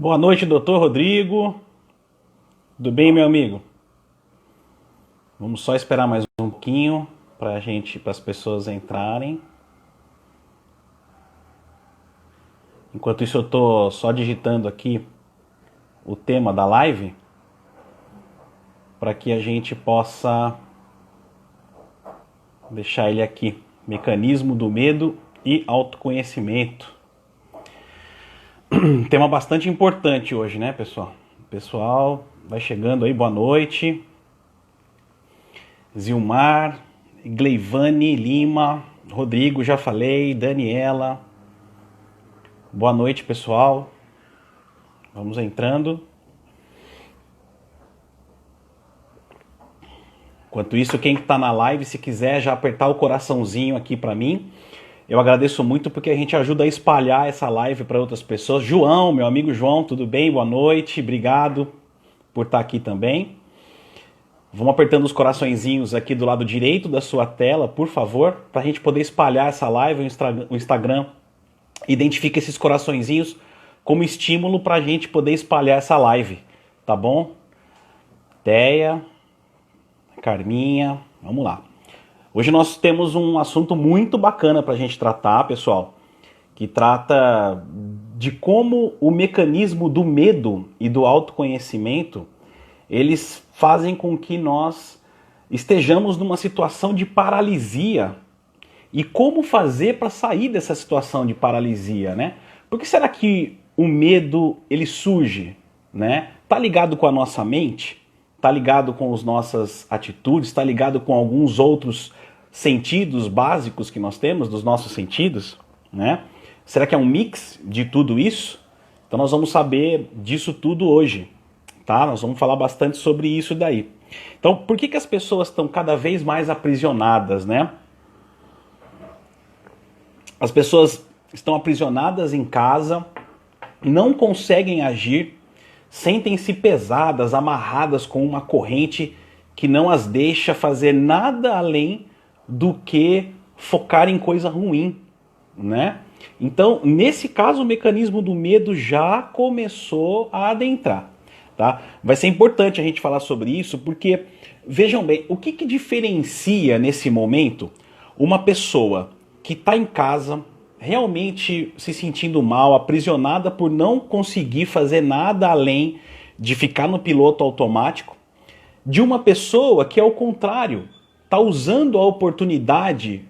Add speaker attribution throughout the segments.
Speaker 1: Boa noite, doutor Rodrigo. Tudo bem, meu amigo? Vamos só esperar mais um pouquinho para as pessoas entrarem. Enquanto isso, eu tô só digitando aqui o tema da live para que a gente possa deixar ele aqui. Mecanismo do medo e autoconhecimento. Um tema bastante importante hoje, né, pessoal? O pessoal vai chegando aí, boa noite. Zilmar, Gleivane Lima, Rodrigo, já falei, Daniela. Boa noite, pessoal. Vamos entrando. Enquanto isso, quem está na live, se quiser já apertar o coraçãozinho aqui para mim, eu agradeço muito porque a gente ajuda a espalhar essa live para outras pessoas. João, meu amigo João, tudo bem? Boa noite, obrigado por estar aqui também. Vamos apertando os coraçõezinhos aqui do lado direito da sua tela, por favor, para a gente poder espalhar essa live. O Instagram identifica esses coraçõezinhos como estímulo para a gente poder espalhar essa live, tá bom? Teia, Carminha, vamos lá. Hoje nós temos um assunto muito bacana para a gente tratar, pessoal, que trata de como o mecanismo do medo e do autoconhecimento, eles fazem com que nós estejamos numa situação de paralisia. E como fazer para sair dessa situação de paralisia, né? Por que será que o medo ele surge, né? Tá ligado com a nossa mente? Tá ligado com as nossas atitudes? Tá ligado com alguns outros sentidos básicos que nós temos, dos nossos sentidos, né? Será que é um mix de tudo isso? Então nós vamos saber disso tudo hoje, tá? Nós vamos falar bastante sobre isso daí. Então, por que as pessoas estão cada vez mais aprisionadas, né? As pessoas estão aprisionadas em casa, não conseguem agir, sentem-se pesadas, amarradas com uma corrente que não as deixa fazer nada além do que focar em coisa ruim, né? Então, nesse caso, o mecanismo do medo já começou a adentrar, tá? Vai ser importante a gente falar sobre isso, porque, vejam bem, o que diferencia nesse momento uma pessoa que está em casa, realmente se sentindo mal, aprisionada por não conseguir fazer nada além de ficar no piloto automático, de uma pessoa que, ao contrário, está usando a oportunidade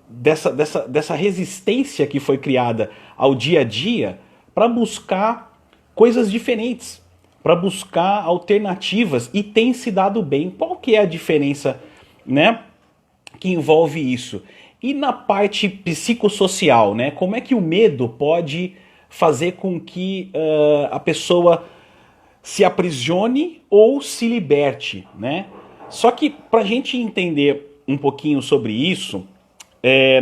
Speaker 1: dessa resistência que foi criada ao dia a dia para buscar coisas diferentes, para buscar alternativas e tem se dado bem. Qual que é a diferença, né, que envolve isso? E na parte psicossocial, né? Como é que o medo pode fazer com que a pessoa se aprisione ou se liberte, né? Só que para a gente entender um pouquinho sobre isso,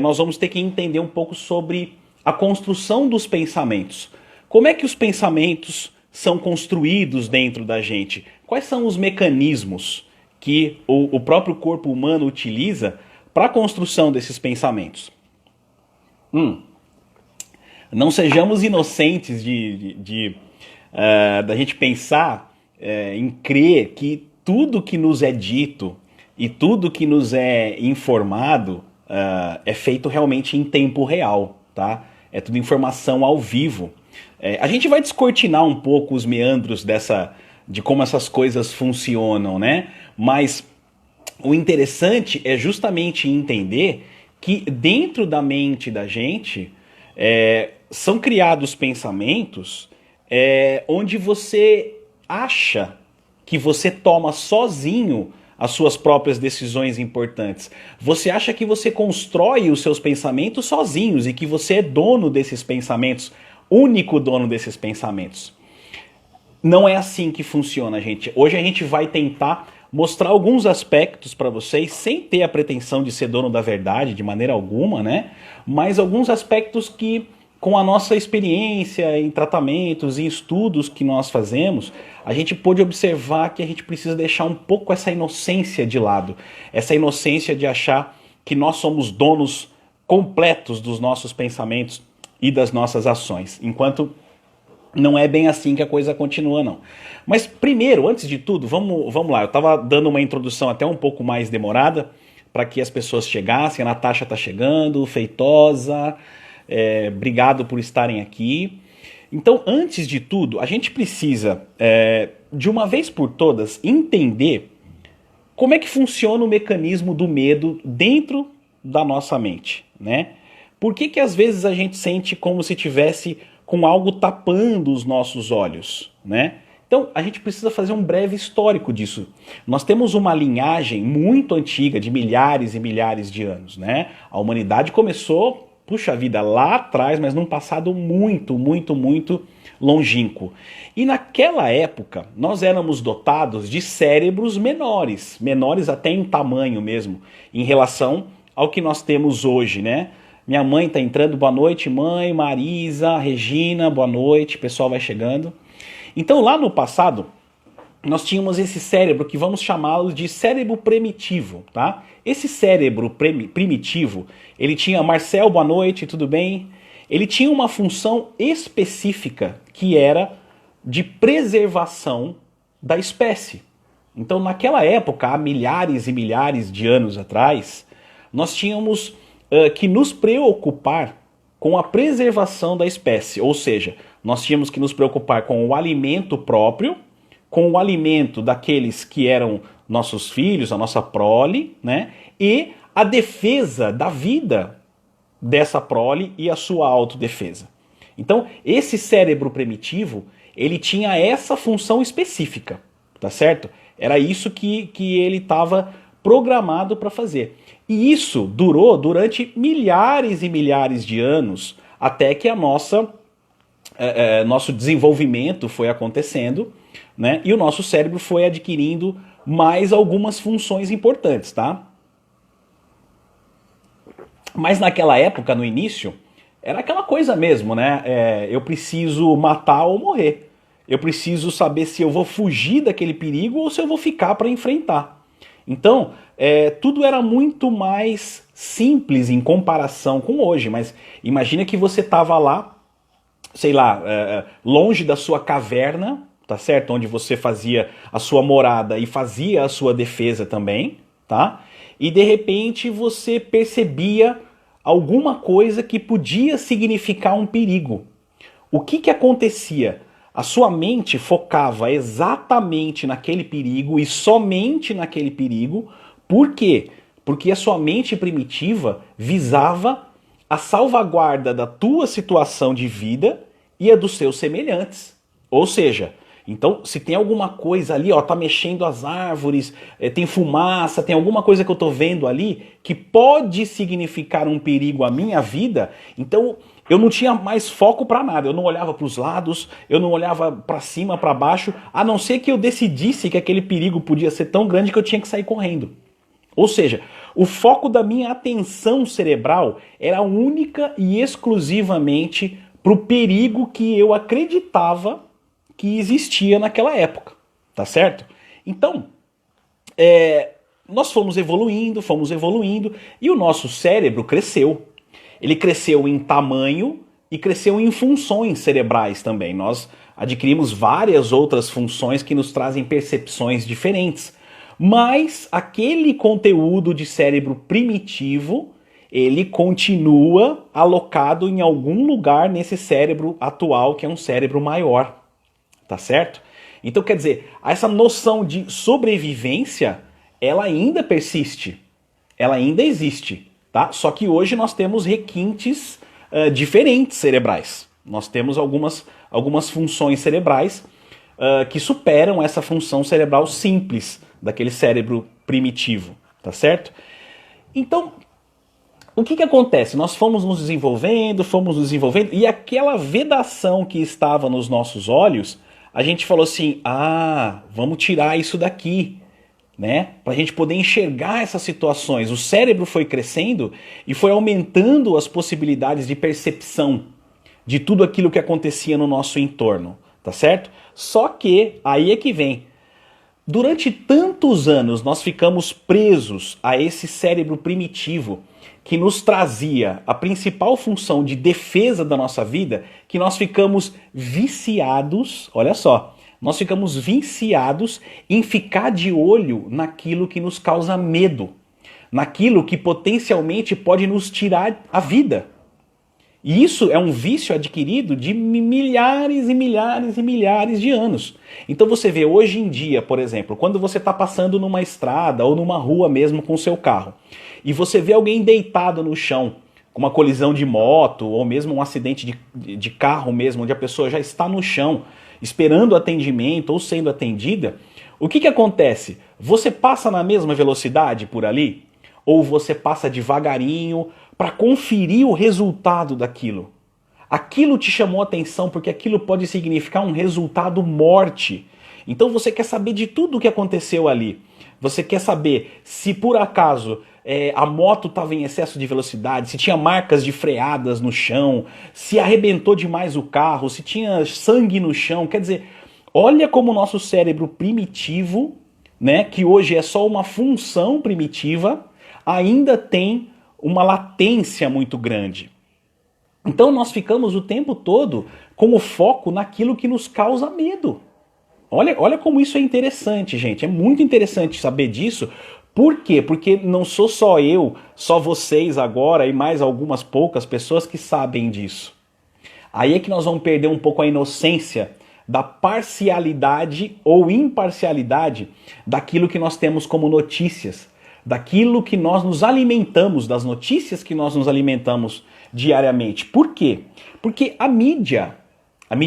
Speaker 1: nós vamos ter que entender um pouco sobre a construção dos pensamentos. Como é que os pensamentos são construídos dentro da gente? Quais são os mecanismos que o próprio corpo humano utiliza para a construção desses pensamentos? Não sejamos inocentes da gente pensar em crer que tudo que nos é dito e tudo que nos é informado é feito realmente em tempo real, tá? É tudo informação ao vivo. A gente vai descortinar um pouco os meandros de como essas coisas funcionam, né? Mas o interessante é justamente entender que dentro da mente da gente são criados pensamentos onde você acha que você toma sozinho as suas próprias decisões importantes. Você acha que você constrói os seus pensamentos sozinhos e que você é dono desses pensamentos, único dono desses pensamentos. Não é assim que funciona, gente. Hoje a gente vai tentar mostrar alguns aspectos para vocês, sem ter a pretensão de ser dono da verdade, de maneira alguma, né? Mas alguns aspectos que, com a nossa experiência em tratamentos, em estudos que nós fazemos, a gente pôde observar que a gente precisa deixar um pouco essa inocência de lado. Essa inocência de achar que nós somos donos completos dos nossos pensamentos e das nossas ações. Enquanto Não é bem assim que a coisa continua, não. Mas primeiro, antes de tudo, vamos lá. Eu estava dando uma introdução até um pouco mais demorada para que as pessoas chegassem. A Natasha está chegando, Feitosa, obrigado por estarem aqui. Então, antes de tudo, a gente precisa, de uma vez por todas, entender como é que funciona o mecanismo do medo dentro da nossa mente, né? Por que que às vezes a gente sente como se tivesse com algo tapando os nossos olhos, né? Então, a gente precisa fazer um breve histórico disso. Nós temos uma linhagem muito antiga, de milhares e milhares de anos, né? A humanidade começou, puxa vida, lá atrás, mas num passado muito, muito, muito longínquo. E naquela época, nós éramos dotados de cérebros menores, menores até em tamanho mesmo, em relação ao que nós temos hoje, né? Minha mãe está entrando, boa noite mãe, Marisa, Regina, boa noite, o pessoal vai chegando. Então lá no passado, nós tínhamos esse cérebro que vamos chamá-lo de cérebro primitivo, tá? Esse cérebro primitivo, ele tinha, Marcel, boa noite, tudo bem? Ele tinha uma função específica que era de preservação da espécie. Então naquela época, há milhares e milhares de anos atrás, nós tínhamos que nos preocupar com a preservação da espécie, ou seja, nós tínhamos que nos preocupar com o alimento próprio, com o alimento daqueles que eram nossos filhos, a nossa prole, né? E a defesa da vida dessa prole e a sua autodefesa. Então, esse cérebro primitivo, ele tinha essa função específica, tá certo? Era isso que ele estava programado para fazer. E isso durou durante milhares e milhares de anos, até que nosso desenvolvimento foi acontecendo, né? E o nosso cérebro foi adquirindo mais algumas funções importantes, tá? Mas naquela época, no início, era aquela coisa mesmo, né? Eu preciso matar ou morrer. Eu preciso saber se eu vou fugir daquele perigo ou se eu vou ficar para enfrentar. Então, tudo era muito mais simples em comparação com hoje, mas imagina que você estava lá, sei lá, longe da sua caverna, tá certo? Onde você fazia a sua morada e fazia a sua defesa também, tá? E de repente você percebia alguma coisa que podia significar um perigo. O que acontecia? A sua mente focava exatamente naquele perigo e somente naquele perigo. Por quê? Porque a sua mente primitiva visava a salvaguarda da tua situação de vida e a dos seus semelhantes. Ou seja, então se tem alguma coisa ali, ó, tá mexendo as árvores, tem fumaça, tem alguma coisa que eu tô vendo ali que pode significar um perigo à minha vida, então eu não tinha mais foco para nada, eu não olhava para os lados, eu não olhava para cima, para baixo, a não ser que eu decidisse que aquele perigo podia ser tão grande que eu tinha que sair correndo. Ou seja, o foco da minha atenção cerebral era única e exclusivamente para o perigo que eu acreditava que existia naquela época, tá certo? Então, nós fomos evoluindo, e o nosso cérebro cresceu. Ele cresceu em tamanho e cresceu em funções cerebrais também. Nós adquirimos várias outras funções que nos trazem percepções diferentes. Mas aquele conteúdo de cérebro primitivo, ele continua alocado em algum lugar nesse cérebro atual, que é um cérebro maior. Tá certo? Então, quer dizer, essa noção de sobrevivência, ela ainda persiste. Ela ainda existe. Tá? Só que hoje nós temos requintes diferentes cerebrais. Nós temos algumas funções cerebrais que superam essa função cerebral simples daquele cérebro primitivo, tá certo? Então, o que acontece? Nós fomos nos desenvolvendo, e aquela vedação que estava nos nossos olhos, a gente falou assim, vamos tirar isso daqui, né? Para a gente poder enxergar essas situações. O cérebro foi crescendo e foi aumentando as possibilidades de percepção de tudo aquilo que acontecia no nosso entorno, tá certo? Só que, aí é que vem, Durante tantos anos nós ficamos presos a esse cérebro primitivo que nos trazia a principal função de defesa da nossa vida, que nós ficamos viciados, olha só, nós ficamos viciados em ficar de olho naquilo que nos causa medo, naquilo que potencialmente pode nos tirar a vida. E isso é um vício adquirido de milhares e milhares e milhares de anos. Então você vê hoje em dia, por exemplo, quando você está passando numa estrada ou numa rua mesmo com o seu carro, e você vê alguém deitado no chão, com uma colisão de moto, ou mesmo um acidente de carro mesmo, onde a pessoa já está no chão, esperando atendimento ou sendo atendida, o que acontece? Você passa na mesma velocidade por ali? Ou você passa devagarinho para conferir o resultado daquilo? Aquilo te chamou a atenção porque aquilo pode significar um resultado morte. Então você quer saber de tudo o que aconteceu ali. Você quer saber se por acaso a moto estava em excesso de velocidade, se tinha marcas de freadas no chão, se arrebentou demais o carro, se tinha sangue no chão. Quer dizer, olha como o nosso cérebro primitivo, né, que hoje é só uma função primitiva, ainda tem uma latência muito grande. Então nós ficamos o tempo todo com o foco naquilo que nos causa medo. Olha como isso é interessante, gente. É muito interessante saber disso. Por quê? Porque não sou só eu, só vocês agora e mais algumas poucas pessoas que sabem disso. Aí é que nós vamos perder um pouco a inocência da parcialidade ou imparcialidade daquilo que nós temos como notícias, daquilo que nós nos alimentamos, das notícias que nós nos alimentamos diariamente. Por quê? Porque a mídia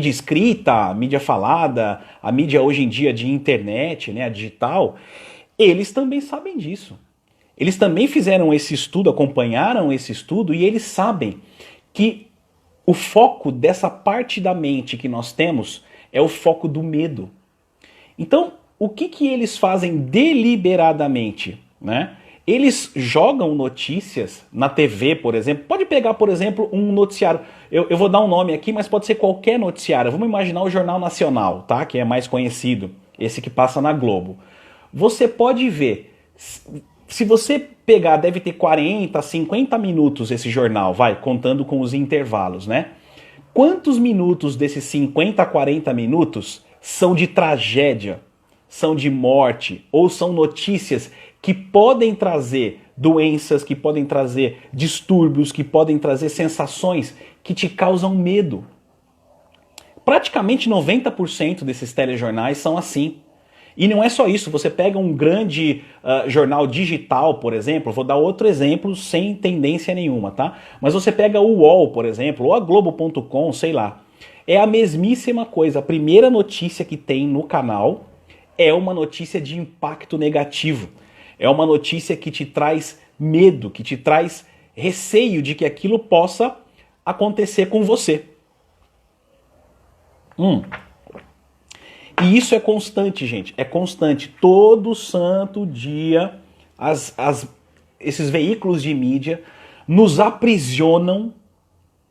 Speaker 1: escrita, a mídia falada, a mídia hoje em dia de internet, né, a digital, eles também sabem disso. Eles também fizeram esse estudo, acompanharam esse estudo e eles sabem que o foco dessa parte da mente que nós temos é o foco do medo. Então, o que eles fazem deliberadamente, né? Eles jogam notícias na TV, por exemplo. Pode pegar, por exemplo, um noticiário. Eu vou dar um nome aqui, mas pode ser qualquer noticiário. Vamos imaginar o Jornal Nacional, tá? Que é mais conhecido. Esse que passa na Globo. Você pode ver. Se você pegar, deve ter 40, 50 minutos esse jornal, vai, contando com os intervalos, né? Quantos minutos desses 50 a 40 minutos são de tragédia, são de morte, ou são notícias que podem trazer doenças, que podem trazer distúrbios, que podem trazer sensações que te causam medo? Praticamente 90% desses telejornais são assim. E não é só isso, você pega um grande jornal digital, por exemplo, vou dar outro exemplo sem tendência nenhuma, tá? Mas você pega o UOL, por exemplo, ou a Globo.com, sei lá. É a mesmíssima coisa, a primeira notícia que tem no canal é uma notícia de impacto negativo. É uma notícia que te traz medo, que te traz receio de que aquilo possa acontecer com você. E isso é constante, gente. É constante. Todo santo dia, esses veículos de mídia nos aprisionam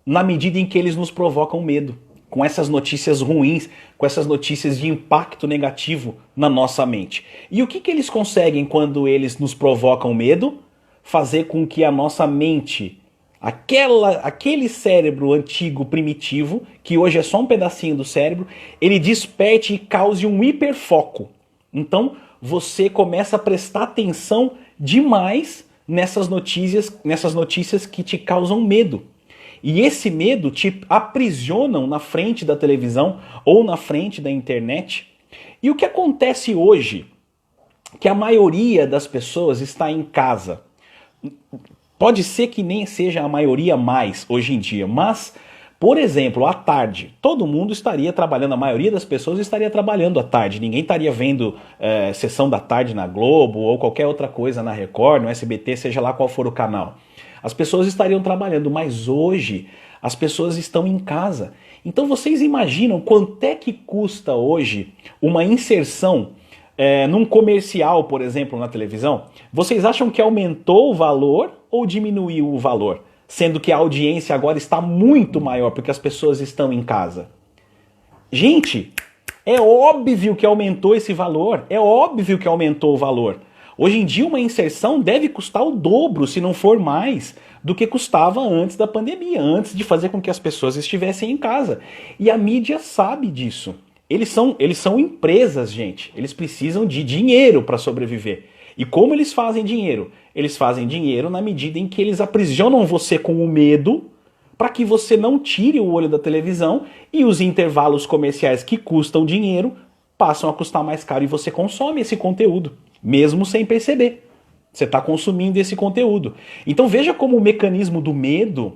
Speaker 1: na medida em que eles nos provocam medo. Com essas notícias ruins, com essas notícias de impacto negativo na nossa mente. E o que eles conseguem quando eles nos provocam medo? Fazer com que a nossa mente, aquele cérebro antigo, primitivo, que hoje é só um pedacinho do cérebro, ele desperte e cause um hiperfoco. Então você começa a prestar atenção demais nessas notícias que te causam medo. E esse medo te aprisionam na frente da televisão ou na frente da internet. E o que acontece hoje? Que a maioria das pessoas está em casa. Pode ser que nem seja a maioria mais hoje em dia, mas, por exemplo, à tarde, todo mundo estaria trabalhando, a maioria das pessoas estaria trabalhando à tarde. Ninguém estaria vendo sessão da tarde na Globo ou qualquer outra coisa na Record, no SBT, seja lá qual for o canal. As pessoas estariam trabalhando, mas hoje as pessoas estão em casa. Então vocês imaginam quanto é que custa hoje uma inserção num comercial, por exemplo, na televisão? Vocês acham que aumentou o valor ou diminuiu o valor? Sendo que a audiência agora está muito maior porque as pessoas estão em casa. Gente, É óbvio que aumentou esse valor, é óbvio que aumentou o valor. Hoje em dia uma inserção deve custar o dobro, se não for mais, do que custava antes da pandemia, antes de fazer com que as pessoas estivessem em casa. E a mídia sabe disso. Eles são empresas, gente. Eles precisam de dinheiro para sobreviver. E como eles fazem dinheiro? Eles fazem dinheiro na medida em que eles aprisionam você com o medo para que você não tire o olho da televisão e os intervalos comerciais que custam dinheiro passam a custar mais caro e você consome esse conteúdo, mesmo sem perceber. Você está consumindo esse conteúdo. Então veja como o mecanismo do medo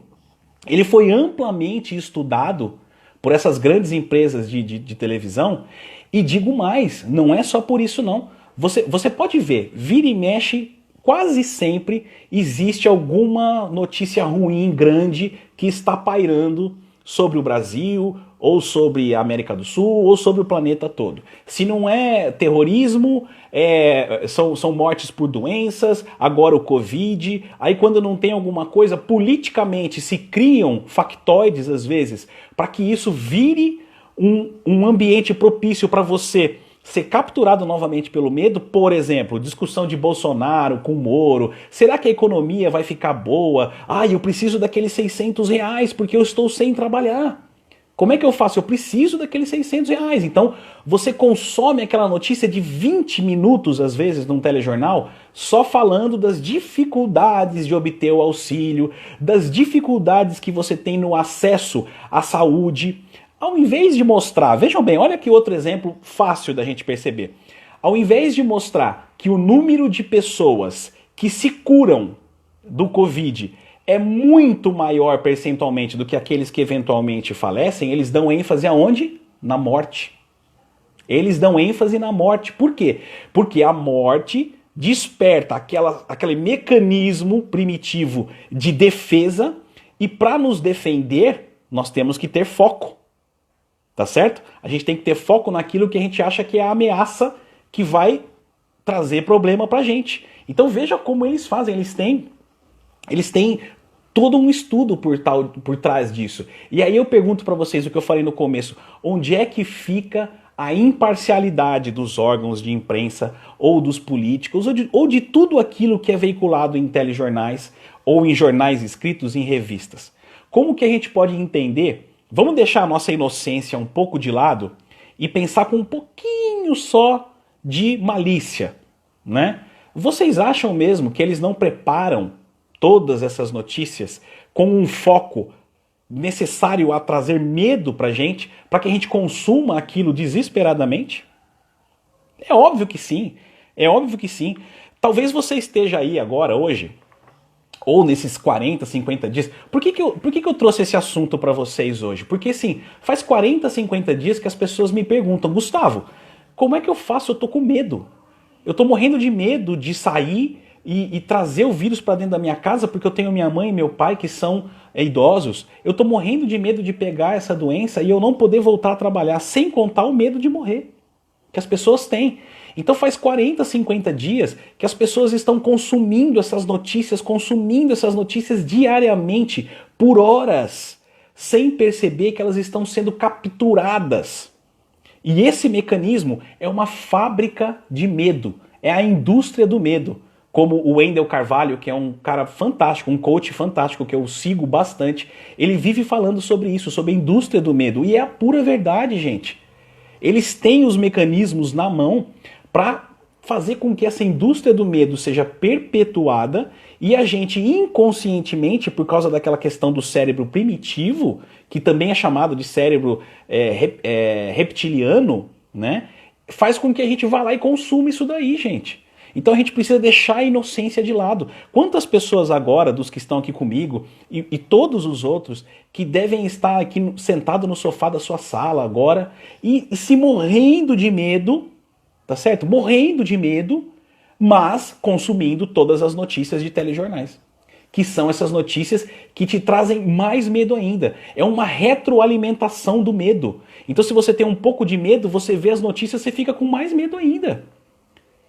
Speaker 1: ele foi amplamente estudado por essas grandes empresas de televisão. E digo mais, não é só por isso não. Você pode ver, vira e mexe, quase sempre existe alguma notícia ruim, grande, que está pairando sobre o Brasil, ou sobre a América do Sul, ou sobre o planeta todo. Se não é terrorismo, são mortes por doenças, agora o Covid. Aí quando não tem alguma coisa, politicamente se criam factoides às vezes, para que isso vire um ambiente propício para você ser capturado novamente pelo medo. Por exemplo, discussão de Bolsonaro com Moro. Será que a economia vai ficar boa? Eu preciso daqueles R$ 600 porque eu estou sem trabalhar. Como é que eu faço? Eu preciso daqueles R$ 600. Então, você consome aquela notícia de 20 minutos, às vezes, num telejornal, só falando das dificuldades de obter o auxílio, das dificuldades que você tem no acesso à saúde. Ao invés de mostrar, vejam bem, olha que outro exemplo fácil da gente perceber. Ao invés de mostrar que o número de pessoas que se curam do Covid é muito maior percentualmente do que aqueles que eventualmente falecem, eles dão ênfase aonde? Na morte. Eles dão ênfase na morte. Por quê? Porque a morte desperta aquele mecanismo primitivo de defesa, e para nos defender, nós temos que ter foco. Tá certo? A gente tem que ter foco naquilo que a gente acha que é a ameaça que vai trazer problema pra gente. Então veja como eles fazem, eles têm todo um estudo por trás disso. E aí eu pergunto pra vocês o que eu falei no começo, onde é que fica a imparcialidade dos órgãos de imprensa ou dos políticos ou de tudo aquilo que é veiculado em telejornais ou em jornais escritos, em revistas? Como que a gente pode entender? Vamos deixar a nossa inocência um pouco de lado e pensar com um pouquinho só de malícia, né? Vocês acham mesmo que eles não preparam todas essas notícias com um foco necessário a trazer medo pra gente, para que a gente consuma aquilo desesperadamente? É óbvio que sim, é óbvio que sim. Talvez você esteja aí agora, hoje, ou nesses 40, 50 dias. Por que eu trouxe esse assunto para vocês hoje? Porque assim, faz 40, 50 dias que as pessoas me perguntam, Gustavo, como é que eu faço? Eu tô com medo. Eu tô morrendo de medo de sair e trazer o vírus para dentro da minha casa, porque eu tenho minha mãe e meu pai que são idosos. Eu tô morrendo de medo de pegar essa doença e eu não poder voltar a trabalhar, sem contar o medo de morrer, que as pessoas têm. Então faz 40, 50 dias que as pessoas estão consumindo essas notícias diariamente, por horas, sem perceber que elas estão sendo capturadas. E esse mecanismo é uma fábrica de medo, é a indústria do medo. Como o Wendel Carvalho, que é um cara fantástico, um coach fantástico que eu sigo bastante, ele vive falando sobre isso, sobre a indústria do medo. E é a pura verdade, gente. Eles têm os mecanismos na mão para fazer com que essa indústria do medo seja perpetuada e a gente inconscientemente, por causa daquela questão do cérebro primitivo, que também é chamado de cérebro reptiliano, né, faz com que a gente vá lá e consuma isso daí, gente. Então a gente precisa deixar a inocência de lado. Quantas pessoas agora, dos que estão aqui comigo, e todos os outros, que devem estar aqui sentado no sofá da sua sala agora, e se morrendo de medo, tá certo? Morrendo de medo, mas consumindo todas as notícias de telejornais. Que são essas notícias que te trazem mais medo ainda. É uma retroalimentação do medo. Então se você tem um pouco de medo, você vê as notícias, você fica com mais medo ainda.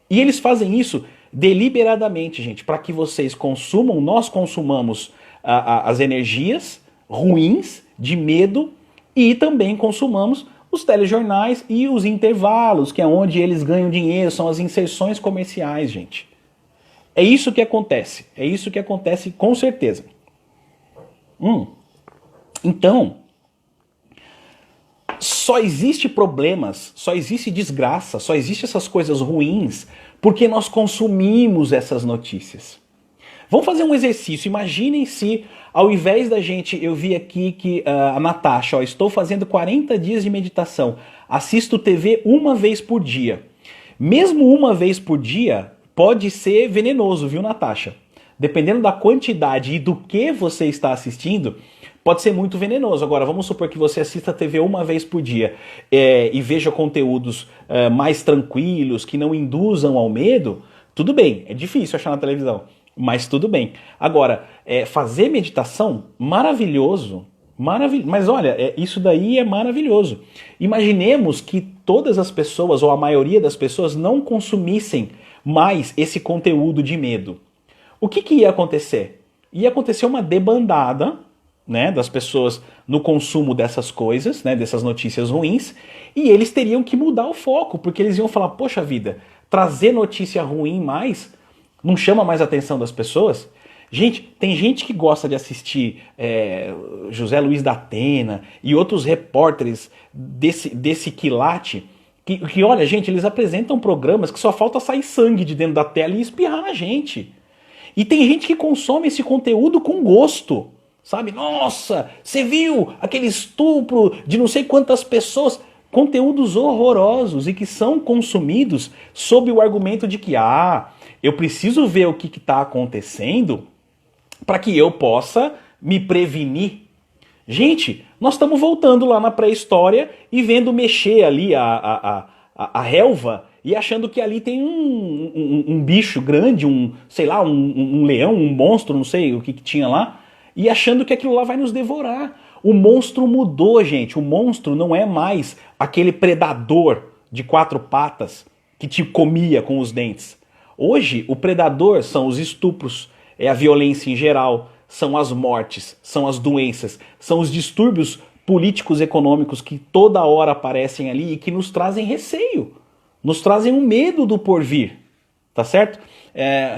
Speaker 1: E eles fazem isso deliberadamente, gente, para que vocês consumam, nós consumamos as energias ruins de medo e também consumamos Os telejornais e os intervalos, que é onde eles ganham dinheiro, são as inserções comerciais, gente. É isso que acontece. É isso que acontece com certeza. Então, só existe problemas, só existe desgraça, só existe essas coisas ruins porque nós consumimos essas notícias. Vamos fazer um exercício. Imaginem se, ao invés da gente, eu vi aqui que a Natasha, estou fazendo 40 dias de meditação, assisto TV uma vez por dia. Mesmo uma vez por dia, pode ser venenoso, viu, Natasha? Dependendo da quantidade e do que você está assistindo, pode ser muito venenoso. Agora, vamos supor que você assista a TV uma vez por dia e veja conteúdos mais tranquilos, que não induzam ao medo, tudo bem, é difícil achar na televisão. Mas tudo bem. Agora, fazer meditação, maravilhoso. Mas olha, isso daí é maravilhoso. Imaginemos que todas as pessoas, ou a maioria das pessoas, não consumissem mais esse conteúdo de medo. O que ia acontecer? Ia acontecer uma debandada, né, das pessoas no consumo dessas coisas, né, dessas notícias ruins, e eles teriam que mudar o foco, porque eles iam falar, poxa vida, trazer notícia ruim mais não chama mais a atenção das pessoas? Gente, tem gente que gosta de assistir José Luiz da Atena e outros repórteres desse quilate que, olha, gente, eles apresentam programas que só falta sair sangue de dentro da tela e espirrar na gente. E tem gente que consome esse conteúdo com gosto, sabe? Nossa, você viu aquele estupro de não sei quantas pessoas? Conteúdos horrorosos e que são consumidos sob o argumento de que, eu preciso ver o que está acontecendo para que eu possa me prevenir. Gente, nós estamos voltando lá na pré-história e vendo mexer ali a relva e achando que ali tem um bicho grande, sei lá, um leão, um monstro, não sei o que tinha lá, e achando que aquilo lá vai nos devorar. O monstro mudou, gente. O monstro não é mais aquele predador de 4 patas que te comia com os dentes. Hoje, o predador são os estupros, é a violência em geral, são as mortes, são as doenças, são os distúrbios políticos econômicos que toda hora aparecem ali e que nos trazem receio, nos trazem um medo do porvir, tá certo?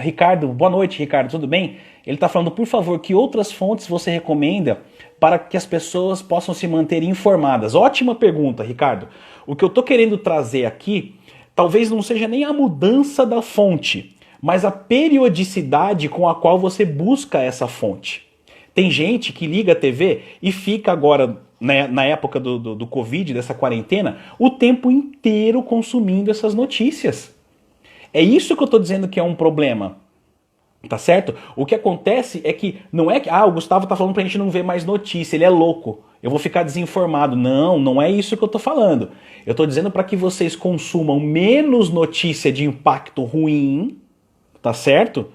Speaker 1: Ricardo, boa noite, Ricardo, tudo bem? Ele está falando, por favor, que outras fontes você recomenda para que as pessoas possam se manter informadas? Ótima pergunta, Ricardo. O que eu estou querendo trazer aqui talvez não seja nem a mudança da fonte, mas a periodicidade com a qual você busca essa fonte. Tem gente que liga a TV e fica agora, né, na época do Covid, dessa quarentena, o tempo inteiro consumindo essas notícias. É isso que eu estou dizendo que é um problema. Tá certo? O que acontece é que não é que o Gustavo tá falando pra gente não ver mais notícia, ele é louco, eu vou ficar desinformado. Não é isso que eu tô falando. Eu tô dizendo para que vocês consumam menos notícia de impacto ruim, tá certo?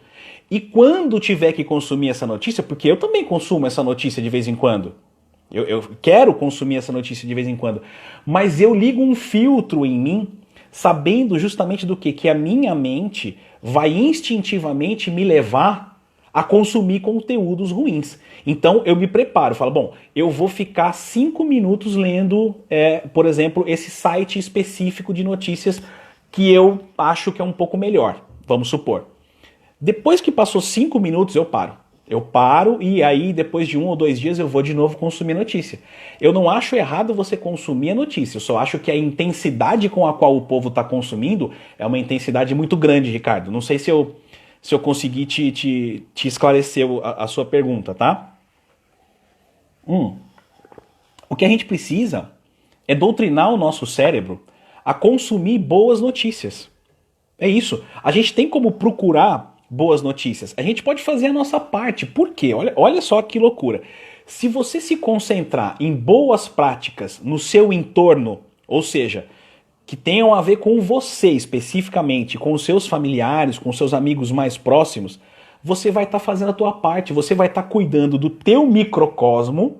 Speaker 1: E quando tiver que consumir essa notícia, porque eu também consumo essa notícia de vez em quando, eu quero consumir essa notícia de vez em quando, mas eu ligo um filtro em mim, sabendo justamente do que a minha mente vai instintivamente me levar a consumir conteúdos ruins. Então eu me preparo, falo, bom, eu vou ficar 5 minutos lendo, por exemplo, esse site específico de notícias que eu acho que é um pouco melhor, vamos supor. Depois que passou 5 minutos, eu paro. Eu paro e aí depois de 1 ou 2 dias eu vou de novo consumir notícia. Eu não acho errado você consumir a notícia, eu só acho que a intensidade com a qual o povo está consumindo é uma intensidade muito grande, Ricardo. Não sei se eu consegui te esclarecer a sua pergunta, tá? O que a gente precisa é doutrinar o nosso cérebro a consumir boas notícias. É isso. A gente tem como procurar boas notícias. A gente pode fazer a nossa parte. Por quê? Olha só que loucura. Se você se concentrar em boas práticas no seu entorno, ou seja, que tenham a ver com você especificamente, com os seus familiares, com os seus amigos mais próximos, você vai estar fazendo a tua parte, você vai estar cuidando do teu microcosmo.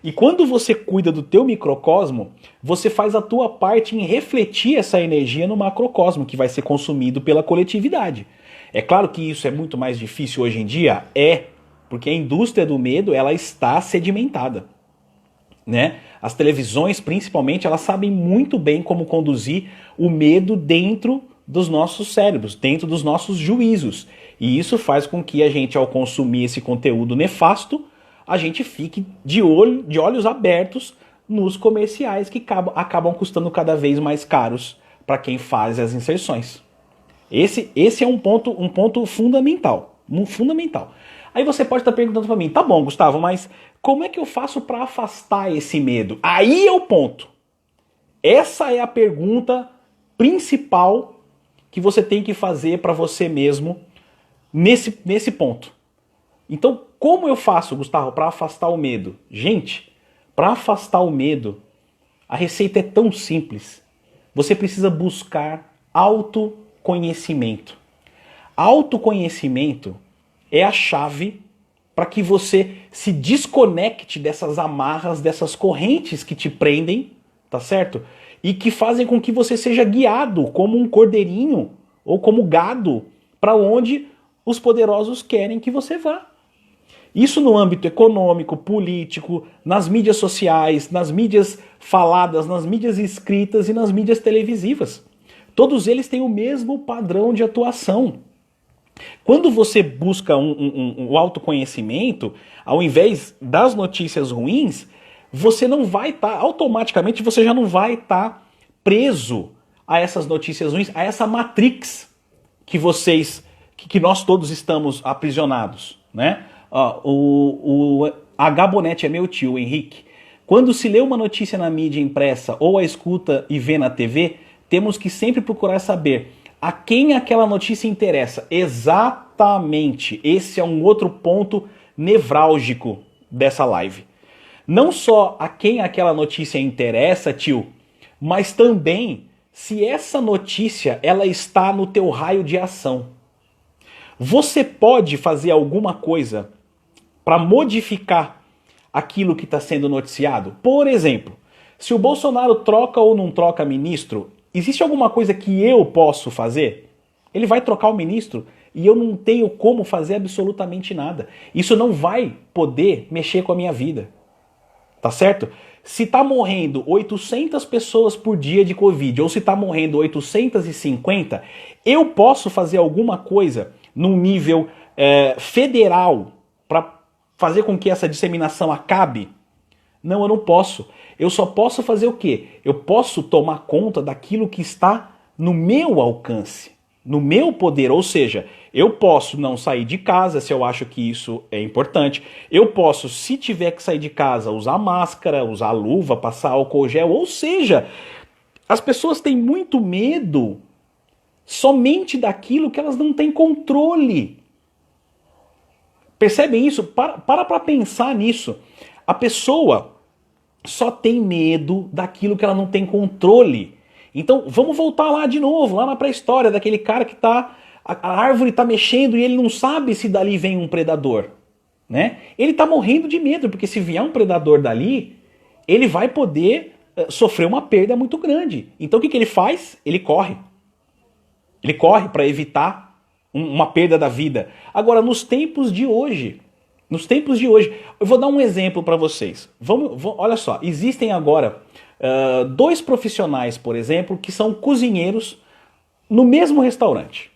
Speaker 1: E quando você cuida do teu microcosmo, você faz a tua parte em refletir essa energia no macrocosmo, que vai ser consumido pela coletividade. É claro que isso é muito mais difícil hoje em dia? Porque a indústria do medo ela está sedimentada. né? As televisões, principalmente, elas sabem muito bem como conduzir o medo dentro dos nossos cérebros, dentro dos nossos juízos. E isso faz com que a gente, ao consumir esse conteúdo nefasto, a gente fique de olhos abertos nos comerciais que acabam custando cada vez mais caros para quem faz as inserções. Esse é um ponto fundamental, fundamental. Aí você pode estar perguntando para mim, tá bom, Gustavo, mas como é que eu faço para afastar esse medo? Aí é o ponto. Essa é a pergunta principal que você tem que fazer para você mesmo nesse ponto. Então, como eu faço, Gustavo, para afastar o medo? Gente, para afastar o medo, a receita é tão simples. Você precisa buscar autoconhecimento. Autoconhecimento é a chave para que você se desconecte dessas amarras, dessas correntes que te prendem, tá certo? E que fazem com que você seja guiado como um cordeirinho ou como gado para onde os poderosos querem que você vá. Isso no âmbito econômico, político, nas mídias sociais, nas mídias faladas, nas mídias escritas e nas mídias televisivas. Todos eles têm o mesmo padrão de atuação. Quando você busca um autoconhecimento, ao invés das notícias ruins, você não vai estar, automaticamente você já não vai estar preso a essas notícias ruins, a essa matrix que nós todos estamos aprisionados, né? O H. Bonetti é meu tio, Henrique. Quando se lê uma notícia na mídia impressa ou a escuta e vê na TV, temos que sempre procurar saber a quem aquela notícia interessa. Exatamente. Esse é um outro ponto nevrálgico dessa live. Não só a quem aquela notícia interessa, tio, mas também se essa notícia ela está no teu raio de ação. Você pode fazer alguma coisa para modificar aquilo que está sendo noticiado? Por exemplo, se o Bolsonaro troca ou não troca ministro, existe alguma coisa que eu posso fazer? Ele vai trocar o ministro e eu não tenho como fazer absolutamente nada. Isso não vai poder mexer com a minha vida. Tá certo? Se tá morrendo 800 pessoas por dia de Covid ou se tá morrendo 850, eu posso fazer alguma coisa num nível federal para fazer com que essa disseminação acabe? Não, eu não posso. Eu só posso fazer o quê? Eu posso tomar conta daquilo que está no meu alcance, no meu poder. Ou seja, eu posso não sair de casa se eu acho que isso é importante. Eu posso, se tiver que sair de casa, usar máscara, usar luva, passar álcool gel. Ou seja, as pessoas têm muito medo somente daquilo que elas não têm controle. Percebem isso? Para pensar nisso. A pessoa só tem medo daquilo que ela não tem controle. Então vamos voltar lá de novo, lá na pré-história, daquele cara que tá. A árvore está mexendo e ele não sabe se dali vem um predador, né? Ele está morrendo de medo, porque se vier um predador dali, ele vai poder sofrer uma perda muito grande. Então o que ele faz? Ele corre. Ele corre para evitar uma perda da vida. Agora, nos tempos de hoje, eu vou dar um exemplo para vocês. Olha só, existem agora dois profissionais, por exemplo, que são cozinheiros no mesmo restaurante.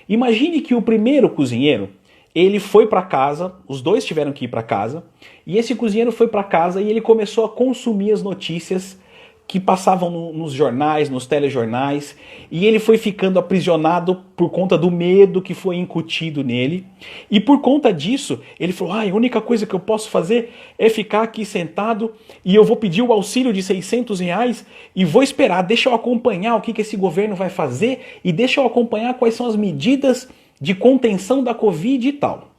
Speaker 1: Imagine que o primeiro cozinheiro, ele foi para casa, os dois tiveram que ir para casa, e esse cozinheiro foi para casa e ele começou a consumir as notícias que passavam nos jornais, nos telejornais, e ele foi ficando aprisionado por conta do medo que foi incutido nele. E por conta disso, ele falou, a única coisa que eu posso fazer é ficar aqui sentado e eu vou pedir o auxílio de R$600 e vou esperar, deixa eu acompanhar o que esse governo vai fazer e deixa eu acompanhar quais são as medidas de contenção da Covid e tal.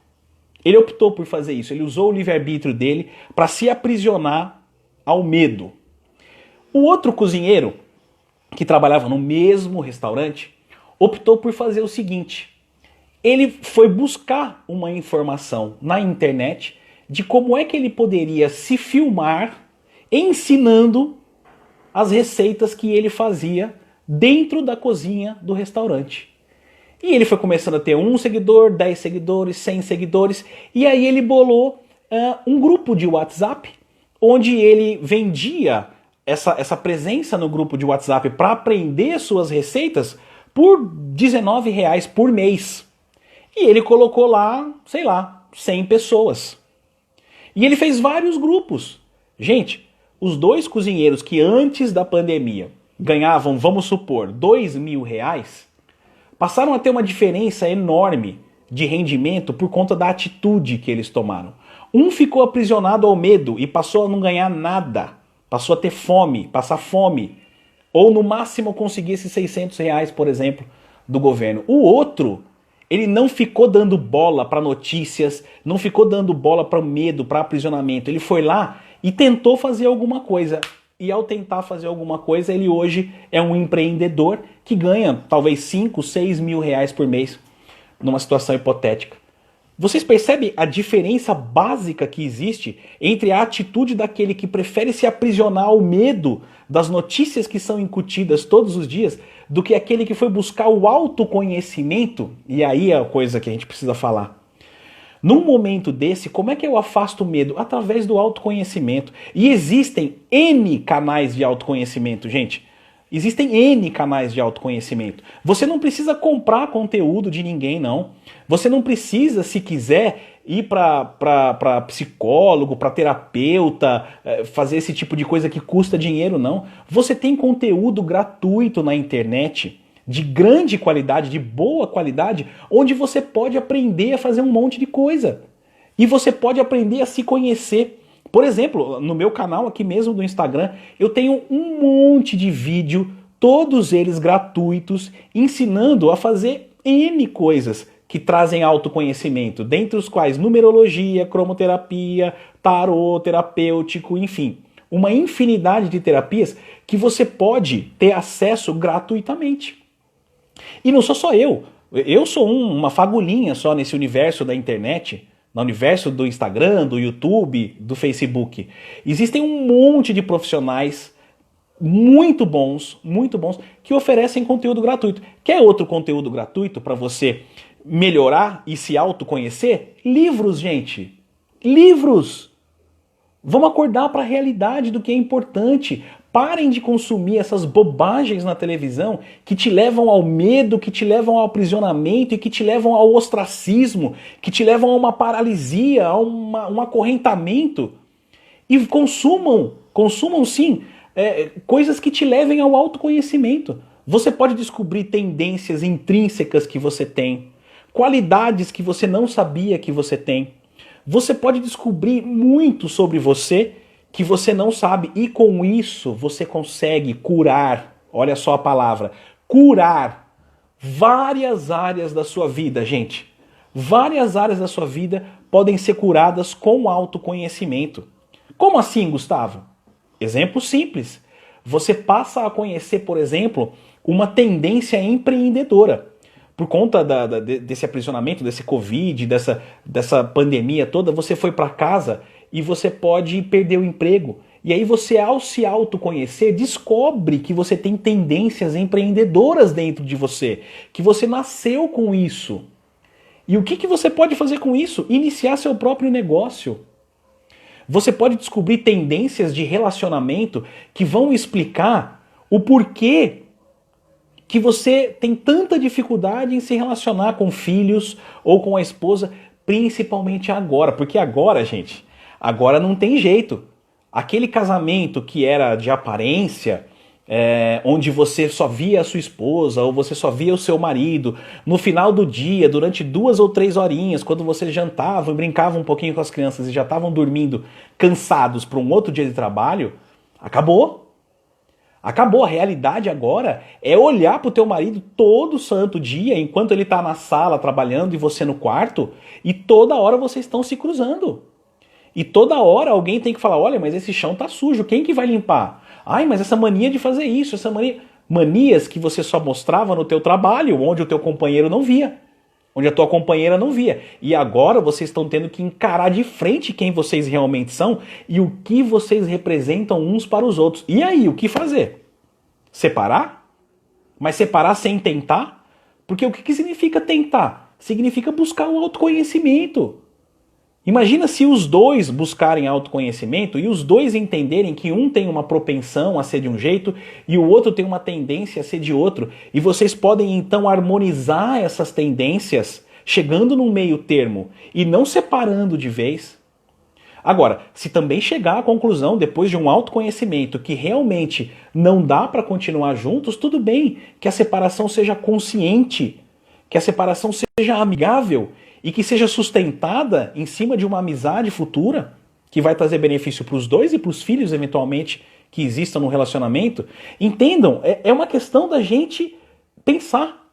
Speaker 1: Ele optou por fazer isso, ele usou o livre-arbítrio dele para se aprisionar ao medo. O outro cozinheiro, que trabalhava no mesmo restaurante, optou por fazer o seguinte. Ele foi buscar uma informação na internet de como é que ele poderia se filmar ensinando as receitas que ele fazia dentro da cozinha do restaurante. E ele foi começando a ter 1 seguidor, 10 seguidores, 100 seguidores, e aí ele bolou um grupo de WhatsApp onde ele vendia essa presença no grupo de WhatsApp para aprender suas receitas por R$19 por mês. E ele colocou lá, sei lá, 100 pessoas. E ele fez vários grupos. Gente, os 2 cozinheiros que antes da pandemia ganhavam, vamos supor, R$2.000, passaram a ter uma diferença enorme de rendimento por conta da atitude que eles tomaram. Um ficou aprisionado ao medo e passou a não ganhar nada. Passou a ter fome, passar fome. Ou no máximo conseguir esses R$600, por exemplo, do governo. O outro, ele não ficou dando bola para notícias, não ficou dando bola para medo, para aprisionamento. Ele foi lá e tentou fazer alguma coisa. E ao tentar fazer alguma coisa, ele hoje é um empreendedor que ganha talvez 5, 6 mil reais por mês numa situação hipotética. Vocês percebem a diferença básica que existe entre a atitude daquele que prefere se aprisionar ao medo das notícias que são incutidas todos os dias, do que aquele que foi buscar o autoconhecimento? E aí é a coisa que a gente precisa falar. Num momento desse, como é que eu afasto o medo? Através do autoconhecimento. E existem N canais de autoconhecimento, gente. Existem N canais de autoconhecimento. Você não precisa comprar conteúdo de ninguém, não. Você não precisa, se quiser, ir para psicólogo, para terapeuta, fazer esse tipo de coisa que custa dinheiro, não. Você tem conteúdo gratuito na internet, de grande qualidade, de boa qualidade, onde você pode aprender a fazer um monte de coisa. E você pode aprender a se conhecer. Por exemplo, no meu canal aqui mesmo do Instagram, eu tenho um monte de vídeo, todos eles gratuitos, ensinando a fazer N coisas que trazem autoconhecimento, dentre os quais numerologia, cromoterapia, tarô, terapêutico, enfim. Uma infinidade de terapias que você pode ter acesso gratuitamente. E não sou só eu. Eu sou uma fagulhinha só nesse universo da internet, no universo do Instagram, do YouTube, do Facebook. Existem um monte de profissionais muito bons, que oferecem conteúdo gratuito. Quer outro conteúdo gratuito para você melhorar e se autoconhecer? Livros, gente. Livros. Vamos acordar para a realidade do que é importante. Parem de consumir essas bobagens na televisão que te levam ao medo, que te levam ao aprisionamento e que te levam ao ostracismo, que te levam a uma paralisia, a um acorrentamento. E consumam sim, coisas que te levem ao autoconhecimento. Você pode descobrir tendências intrínsecas que você tem, qualidades que você não sabia que você tem. Você pode descobrir muito sobre você que você não sabe, e com isso você consegue curar, olha só a palavra, curar várias áreas da sua vida, gente. Várias áreas da sua vida podem ser curadas com autoconhecimento. Como assim, Gustavo? Exemplo simples. Você passa a conhecer, por exemplo, uma tendência empreendedora. Por conta desse aprisionamento, desse Covid, dessa pandemia toda, você foi para casa e você pode perder o emprego. E aí você, ao se autoconhecer, descobre que você tem tendências empreendedoras dentro de você, que você nasceu com isso. E o que você pode fazer com isso? Iniciar seu próprio negócio. Você pode descobrir tendências de relacionamento que vão explicar o porquê que você tem tanta dificuldade em se relacionar com filhos ou com a esposa, principalmente agora. Porque agora, gente, agora não tem jeito. Aquele casamento que era de aparência, onde você só via a sua esposa ou você só via o seu marido, no final do dia, durante 2 ou 3 horinhas, quando você jantava e brincava um pouquinho com as crianças e já estavam dormindo cansados para um outro dia de trabalho, acabou. Acabou. A realidade agora é olhar pro teu marido todo santo dia, enquanto ele tá na sala trabalhando e você no quarto, e toda hora vocês estão se cruzando. E toda hora alguém tem que falar, olha, mas esse chão tá sujo, quem que vai limpar? Ai, mas essa mania de fazer isso, essa mania... Manias que você só mostrava no teu trabalho, onde o teu companheiro não via. Onde a tua companheira não via. E agora vocês estão tendo que encarar de frente quem vocês realmente são e o que vocês representam uns para os outros. E aí, o que fazer? Separar? Mas separar sem tentar? Porque o que significa tentar? Significa buscar o autoconhecimento. Imagina se os dois buscarem autoconhecimento e os dois entenderem que um tem uma propensão a ser de um jeito e o outro tem uma tendência a ser de outro. E vocês podem então harmonizar essas tendências, chegando num meio termo e não separando de vez. Agora, se também chegar à conclusão, depois de um autoconhecimento, que realmente não dá para continuar juntos, tudo bem, que a separação seja consciente, que a separação seja amigável e que seja sustentada em cima de uma amizade futura, que vai trazer benefício para os dois e para os filhos, eventualmente, que existam no relacionamento. Entendam, é uma questão da gente pensar.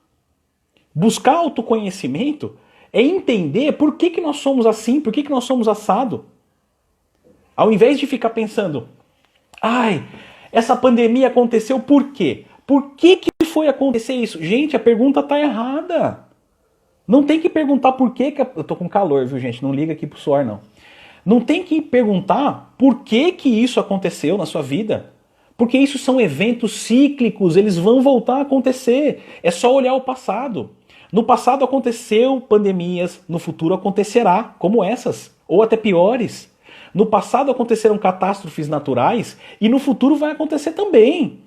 Speaker 1: Buscar autoconhecimento é entender por que nós somos assim, por que nós somos assado. Ao invés de ficar pensando, ai, essa pandemia aconteceu por quê? Por que foi acontecer isso? Gente, a pergunta tá errada. Não tem que perguntar por que... Eu tô com calor, viu, gente? Não liga aqui pro suor, não. Não tem que perguntar por que isso aconteceu na sua vida. Porque isso são eventos cíclicos, eles vão voltar a acontecer. É só olhar o passado. No passado aconteceu pandemias, no futuro acontecerá, como essas, ou até piores. No passado aconteceram catástrofes naturais e no futuro vai acontecer também.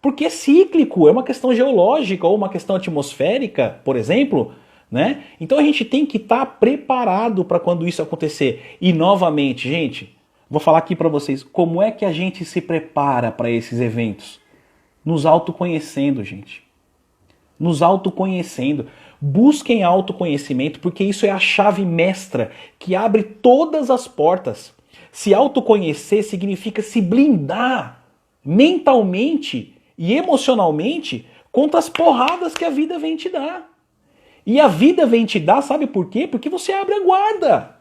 Speaker 1: Porque é cíclico, é uma questão geológica ou uma questão atmosférica, por exemplo, né? Então a gente tem que estar preparado para quando isso acontecer. E novamente, gente, vou falar aqui para vocês, como é que a gente se prepara para esses eventos? Nos autoconhecendo, gente. Nos autoconhecendo. Busquem autoconhecimento, porque isso é a chave mestra que abre todas as portas. Se autoconhecer significa se blindar mentalmente e emocionalmente contra as porradas que a vida vem te dar. E a vida vem te dar, sabe por quê? Porque você abre a guarda.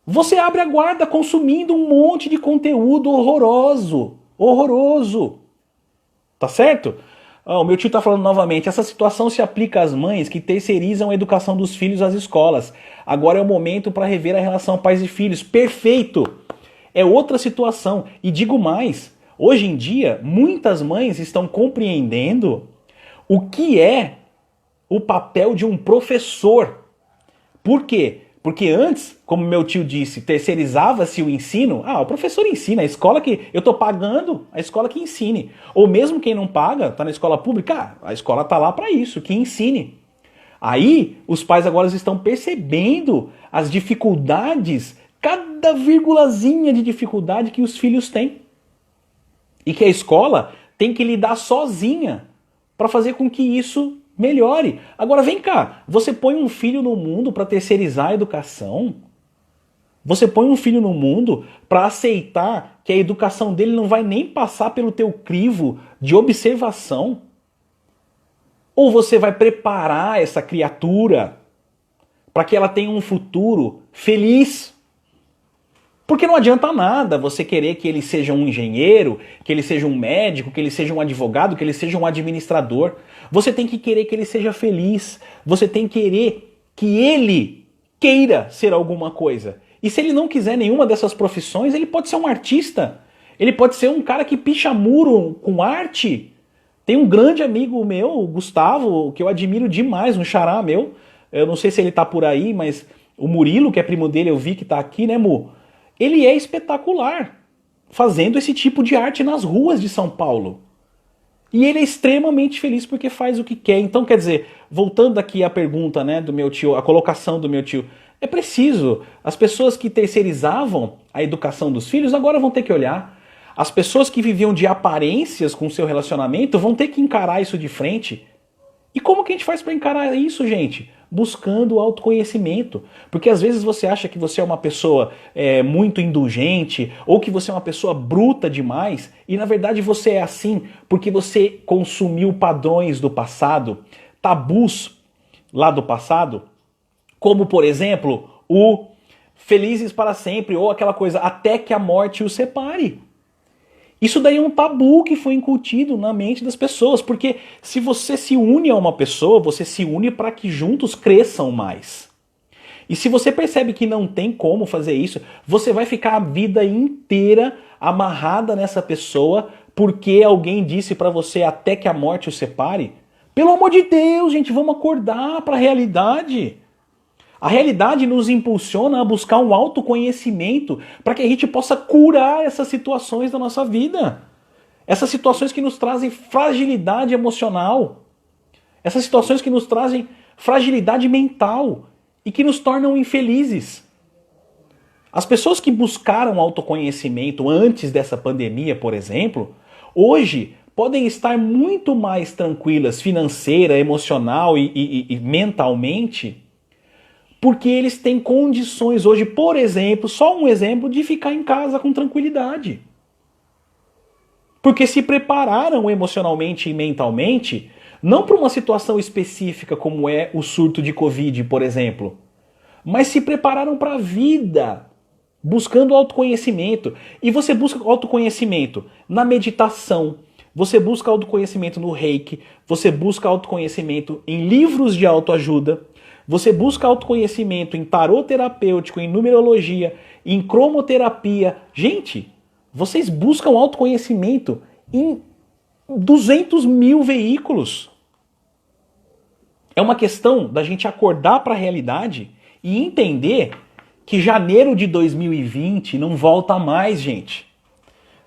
Speaker 1: Você abre a guarda consumindo um monte de conteúdo horroroso. Horroroso. Tá certo? O meu tio está falando novamente, essa situação se aplica às mães que terceirizam a educação dos filhos às escolas. Agora é o momento para rever a relação pais e filhos. Perfeito! É outra situação. E digo mais, hoje em dia, muitas mães estão compreendendo o que é o papel de um professor. Por quê? Porque antes, como meu tio disse, terceirizava-se o ensino. O professor ensina, a escola que eu estou pagando, a escola que ensine. Ou mesmo quem não paga, está na escola pública, a escola está lá para isso, que ensine. Aí, os pais agora estão percebendo as dificuldades, cada vírgulazinha de dificuldade que os filhos têm. E que a escola tem que lidar sozinha para fazer com que isso melhore. Agora vem cá, você põe um filho no mundo para terceirizar a educação? Você põe um filho no mundo para aceitar que a educação dele não vai nem passar pelo teu crivo de observação? Ou você vai preparar essa criatura para que ela tenha um futuro feliz? Porque não adianta nada você querer que ele seja um engenheiro, que ele seja um médico, que ele seja um advogado, que ele seja um administrador. Você tem que querer que ele seja feliz. Você tem que querer que ele queira ser alguma coisa. E se ele não quiser nenhuma dessas profissões, ele pode ser um artista. Ele pode ser um cara que picha muro com arte. Tem um grande amigo meu, o Gustavo, que eu admiro demais, um xará meu. Eu não sei se ele tá por aí, mas o Murilo, que é primo dele, eu vi que tá aqui, né, Mu? Ele é espetacular, fazendo esse tipo de arte nas ruas de São Paulo. E ele é extremamente feliz porque faz o que quer. Então, quer dizer, voltando aqui à pergunta, né, do meu tio, a colocação do meu tio, é preciso. As pessoas que terceirizavam a educação dos filhos agora vão ter que olhar. As pessoas que viviam de aparências com o seu relacionamento vão ter que encarar isso de frente. E como que a gente faz para encarar isso, gente? Buscando o autoconhecimento. Porque às vezes você acha que você é uma pessoa muito indulgente ou que você é uma pessoa bruta demais e na verdade você é assim porque você consumiu padrões do passado, tabus lá do passado, como por exemplo o felizes para sempre ou aquela coisa até que a morte os separe. Isso daí é um tabu que foi incutido na mente das pessoas, porque se você se une a uma pessoa, você se une para que juntos cresçam mais. E se você percebe que não tem como fazer isso, você vai ficar a vida inteira amarrada nessa pessoa porque alguém disse para você até que a morte o separe. Pelo amor de Deus, gente, vamos acordar para a realidade. A realidade nos impulsiona a buscar um autoconhecimento para que a gente possa curar essas situações da nossa vida. Essas situações que nos trazem fragilidade emocional. Essas situações que nos trazem fragilidade mental e que nos tornam infelizes. As pessoas que buscaram autoconhecimento antes dessa pandemia, por exemplo, hoje podem estar muito mais tranquilas financeira, emocional e mentalmente, porque eles têm condições hoje, por exemplo, só um exemplo, de ficar em casa com tranquilidade. Porque se prepararam emocionalmente e mentalmente, não para uma situação específica como é o surto de Covid, por exemplo, mas se prepararam para a vida, buscando autoconhecimento. E você busca autoconhecimento na meditação, você busca autoconhecimento no Reiki, você busca autoconhecimento em livros de autoajuda, você busca autoconhecimento em tarô terapêutico, em numerologia, em cromoterapia. Gente, vocês buscam autoconhecimento em 200 mil veículos. É uma questão da gente acordar para a realidade e entender que janeiro de 2020 não volta mais, gente.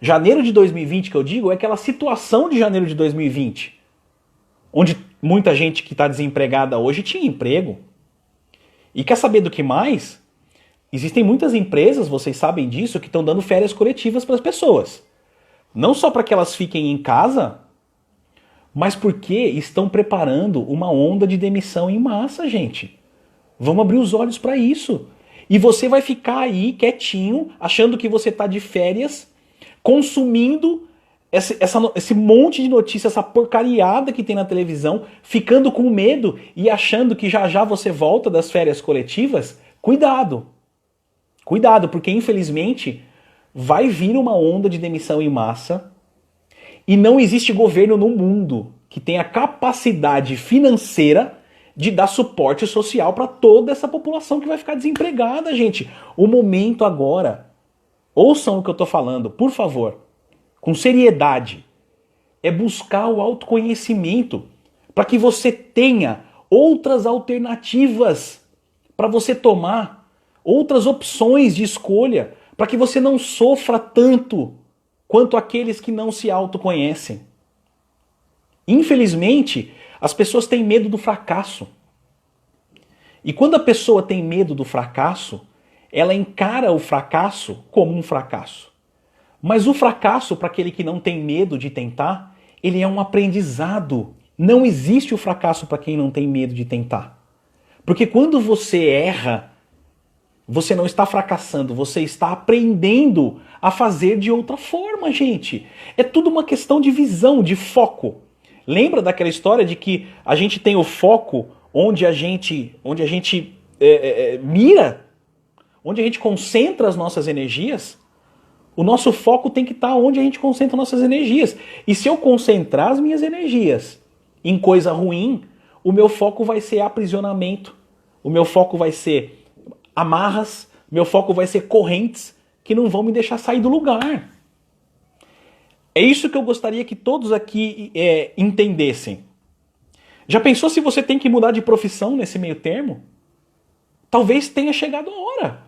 Speaker 1: Janeiro de 2020, que eu digo, é aquela situação de janeiro de 2020, onde muita gente que está desempregada hoje tinha emprego. E quer saber do que mais? Existem muitas empresas, vocês sabem disso, que estão dando férias coletivas para as pessoas. Não só para que elas fiquem em casa, mas porque estão preparando uma onda de demissão em massa, gente. Vamos abrir os olhos para isso. E você vai ficar aí quietinho, achando que você está de férias, consumindo esse monte de notícia, essa porcariada que tem na televisão, ficando com medo e achando que já já você volta das férias coletivas. Cuidado. Cuidado, porque infelizmente vai vir uma onda de demissão em massa e não existe governo no mundo que tenha capacidade financeira de dar suporte social para toda essa população que vai ficar desempregada, gente. O momento agora, ouçam o que eu estou falando, por favor, com seriedade, é buscar o autoconhecimento para que você tenha outras alternativas para você tomar, outras opções de escolha, para que você não sofra tanto quanto aqueles que não se autoconhecem. Infelizmente, as pessoas têm medo do fracasso. E quando a pessoa tem medo do fracasso, ela encara o fracasso como um fracasso. Mas o fracasso, para aquele que não tem medo de tentar, ele é um aprendizado. Não existe o fracasso para quem não tem medo de tentar. Porque quando você erra, você não está fracassando, você está aprendendo a fazer de outra forma, gente. É tudo uma questão de visão, de foco. Lembra daquela história de que a gente tem o foco onde a gente mira, onde a gente concentra as nossas energias? O nosso foco tem que estar onde a gente concentra nossas energias. E se eu concentrar as minhas energias em coisa ruim, o meu foco vai ser aprisionamento, o meu foco vai ser amarras, meu foco vai ser correntes que não vão me deixar sair do lugar. É isso que eu gostaria que todos aqui entendessem. Já pensou se você tem que mudar de profissão nesse meio termo? Talvez tenha chegado a hora.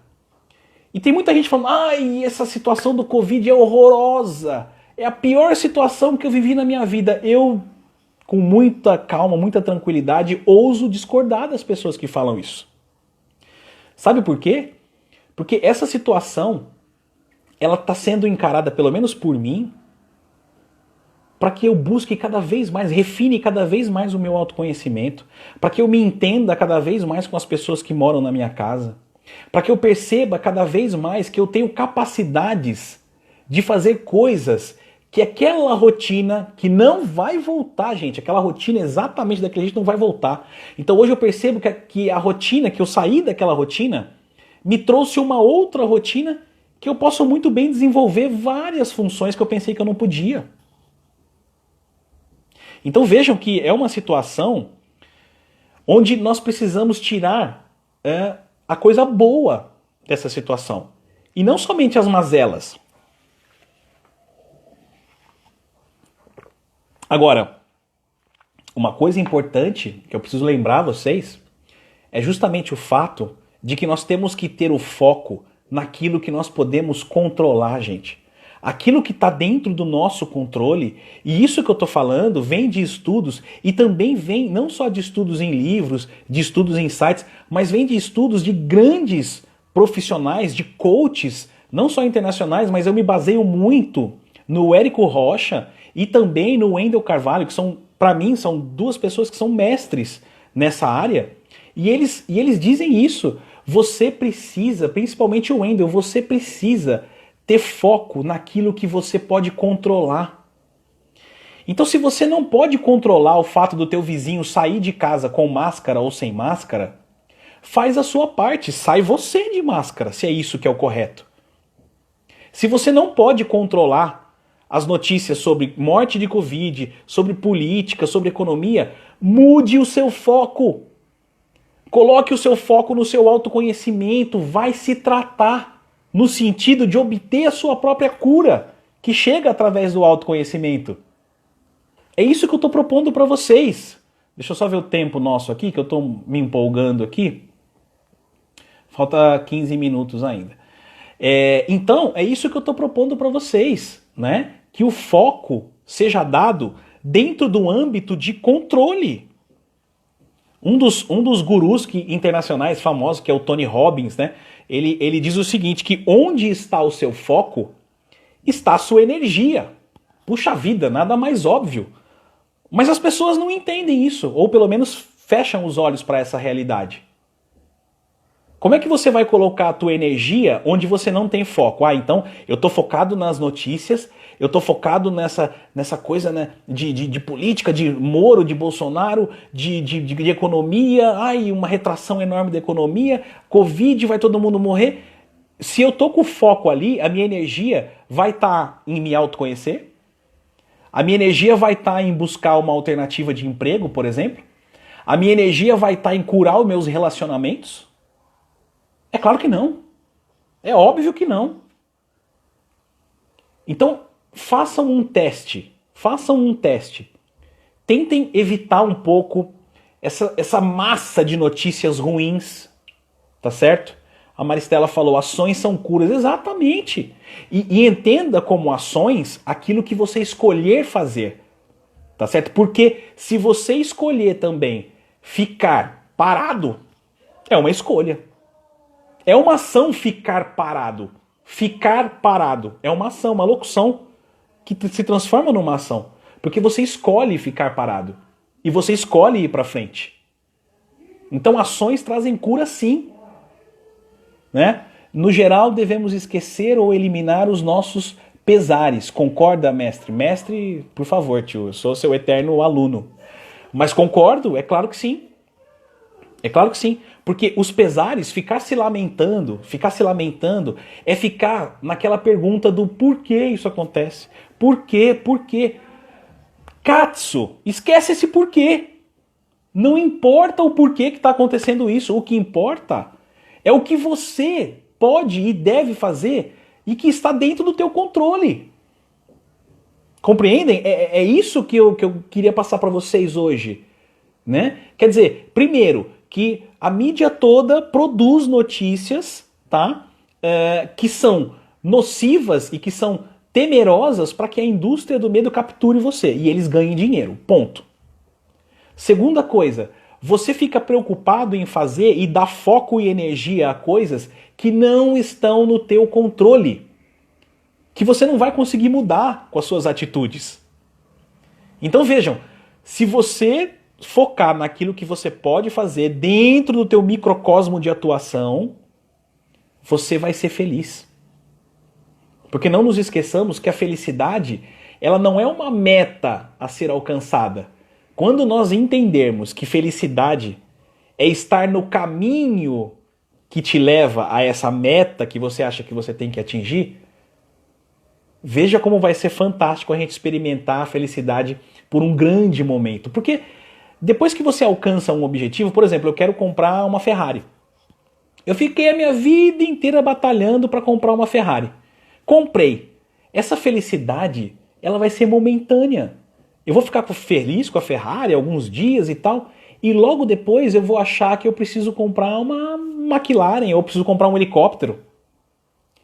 Speaker 1: E tem muita gente falando, ai, essa situação do Covid é horrorosa. É a pior situação que eu vivi na minha vida. Eu, com muita calma, muita tranquilidade, ouso discordar das pessoas que falam isso. Sabe por quê? Porque essa situação, ela está sendo encarada, pelo menos por mim, para que eu busque cada vez mais, refine cada vez mais o meu autoconhecimento, para que eu me entenda cada vez mais com as pessoas que moram na minha casa, para que eu perceba cada vez mais que eu tenho capacidades de fazer coisas que aquela rotina que não vai voltar, gente, aquela rotina exatamente daquele jeito não vai voltar. Então hoje eu percebo que a rotina, que eu saí daquela rotina, me trouxe uma outra rotina que eu posso muito bem desenvolver várias funções que eu pensei que eu não podia. Então vejam que é uma situação onde nós precisamos tirar a coisa boa dessa situação. E não somente as mazelas. Agora, uma coisa importante que eu preciso lembrar a vocês é justamente o fato de que nós temos que ter o foco naquilo que nós podemos controlar, gente. Aquilo que está dentro do nosso controle, e isso que eu estou falando vem de estudos, e também vem não só de estudos em livros, de estudos em sites, mas vem de estudos de grandes profissionais, de coaches, não só internacionais, mas eu me baseio muito no Érico Rocha e também no Wendel Carvalho, que são, para mim, são duas pessoas que são mestres nessa área, e eles dizem isso. Você precisa, principalmente o Wendel, você precisa ter foco naquilo que você pode controlar. Então, se você não pode controlar o fato do teu vizinho sair de casa com máscara ou sem máscara, faz a sua parte, sai você de máscara, se é isso que é o correto. Se você não pode controlar as notícias sobre morte de Covid, sobre política, sobre economia, mude o seu foco. Coloque o seu foco no seu autoconhecimento, vai se tratar. No sentido de obter a sua própria cura, que chega através do autoconhecimento. É isso que eu estou propondo para vocês. Deixa eu só ver o tempo nosso aqui, que eu estou me empolgando aqui. Falta 15 minutos ainda. Então, é isso que eu estou propondo para vocês, né? Que o foco seja dado dentro do âmbito de controle. Um dos gurus internacionais famosos, que é o Tony Robbins, né? Ele diz o seguinte, que onde está o seu foco, está a sua energia. Puxa vida, nada mais óbvio. Mas as pessoas não entendem isso, ou pelo menos fecham os olhos para essa realidade. Como é que você vai colocar a tua energia onde você não tem foco? Ah, então eu estou focado nas notícias, eu estou focado nessa coisa, né, de política, de Moro, de Bolsonaro, de economia, ai, uma retração enorme da economia, Covid, vai todo mundo morrer. Se eu estou com foco ali, a minha energia vai estar em me autoconhecer, a minha energia vai estar em buscar uma alternativa de emprego, por exemplo, a minha energia vai estar em curar os meus relacionamentos. É claro que não. É óbvio que não. Então, façam um teste. Façam um teste. Tentem evitar um pouco essa massa de notícias ruins. Tá certo? A Maristela falou, ações são curas. Exatamente. E entenda como ações aquilo que você escolher fazer. Tá certo? Porque se você escolher também ficar parado, é uma escolha. É uma ação ficar parado. Ficar parado é uma ação, uma locução que se transforma numa ação. Porque você escolhe ficar parado. E você escolhe ir para frente. Então ações trazem cura sim. Né? No geral, devemos esquecer ou eliminar os nossos pesares. Concorda, mestre? Mestre, por favor, tio, eu sou seu eterno aluno. Mas concordo? É claro que sim. É claro que sim. Porque os pesares, ficar se lamentando é ficar naquela pergunta do porquê isso acontece. Por quê? Por quê? Katsu, esquece esse porquê. Não importa o porquê que está acontecendo isso. O que importa é o que você pode e deve fazer e que está dentro do teu controle. Compreendem? É isso que eu queria passar para vocês hoje. Né? Quer dizer, primeiro, que a mídia toda produz notícias, tá? Que são nocivas e que são temerosas para que a indústria do medo capture você e eles ganhem dinheiro. Ponto. Segunda coisa, você fica preocupado em fazer e dar foco e energia a coisas que não estão no teu controle, que você não vai conseguir mudar com as suas atitudes. Então vejam, se você focar naquilo que você pode fazer dentro do teu microcosmo de atuação, você vai ser feliz. Porque não nos esqueçamos que a felicidade, ela não é uma meta a ser alcançada. Quando nós entendermos que felicidade é estar no caminho que te leva a essa meta que você acha que você tem que atingir, veja como vai ser fantástico a gente experimentar a felicidade por um grande momento. Porque depois que você alcança um objetivo, por exemplo, eu quero comprar uma Ferrari. Eu fiquei a minha vida inteira batalhando para comprar uma Ferrari. Comprei. Essa felicidade, ela vai ser momentânea. Eu vou ficar feliz com a Ferrari alguns dias e tal. e logo depois eu vou achar que eu preciso comprar uma McLaren, ou preciso comprar um helicóptero.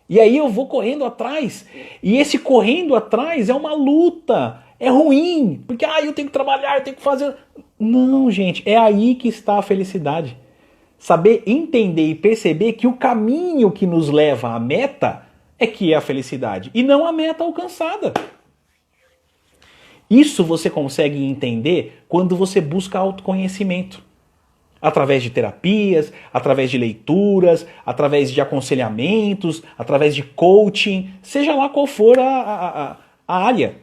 Speaker 1: E aí eu vou correndo atrás. E esse correndo atrás é uma luta. É ruim. Porque eu tenho que trabalhar, eu tenho que fazer. Não, gente. É aí que está a felicidade. Saber entender e perceber que o caminho que nos leva à meta é que é a felicidade. E não a meta alcançada. Isso você consegue entender quando você busca autoconhecimento. Através de terapias, através de leituras, através de aconselhamentos, através de coaching, seja lá qual for a área.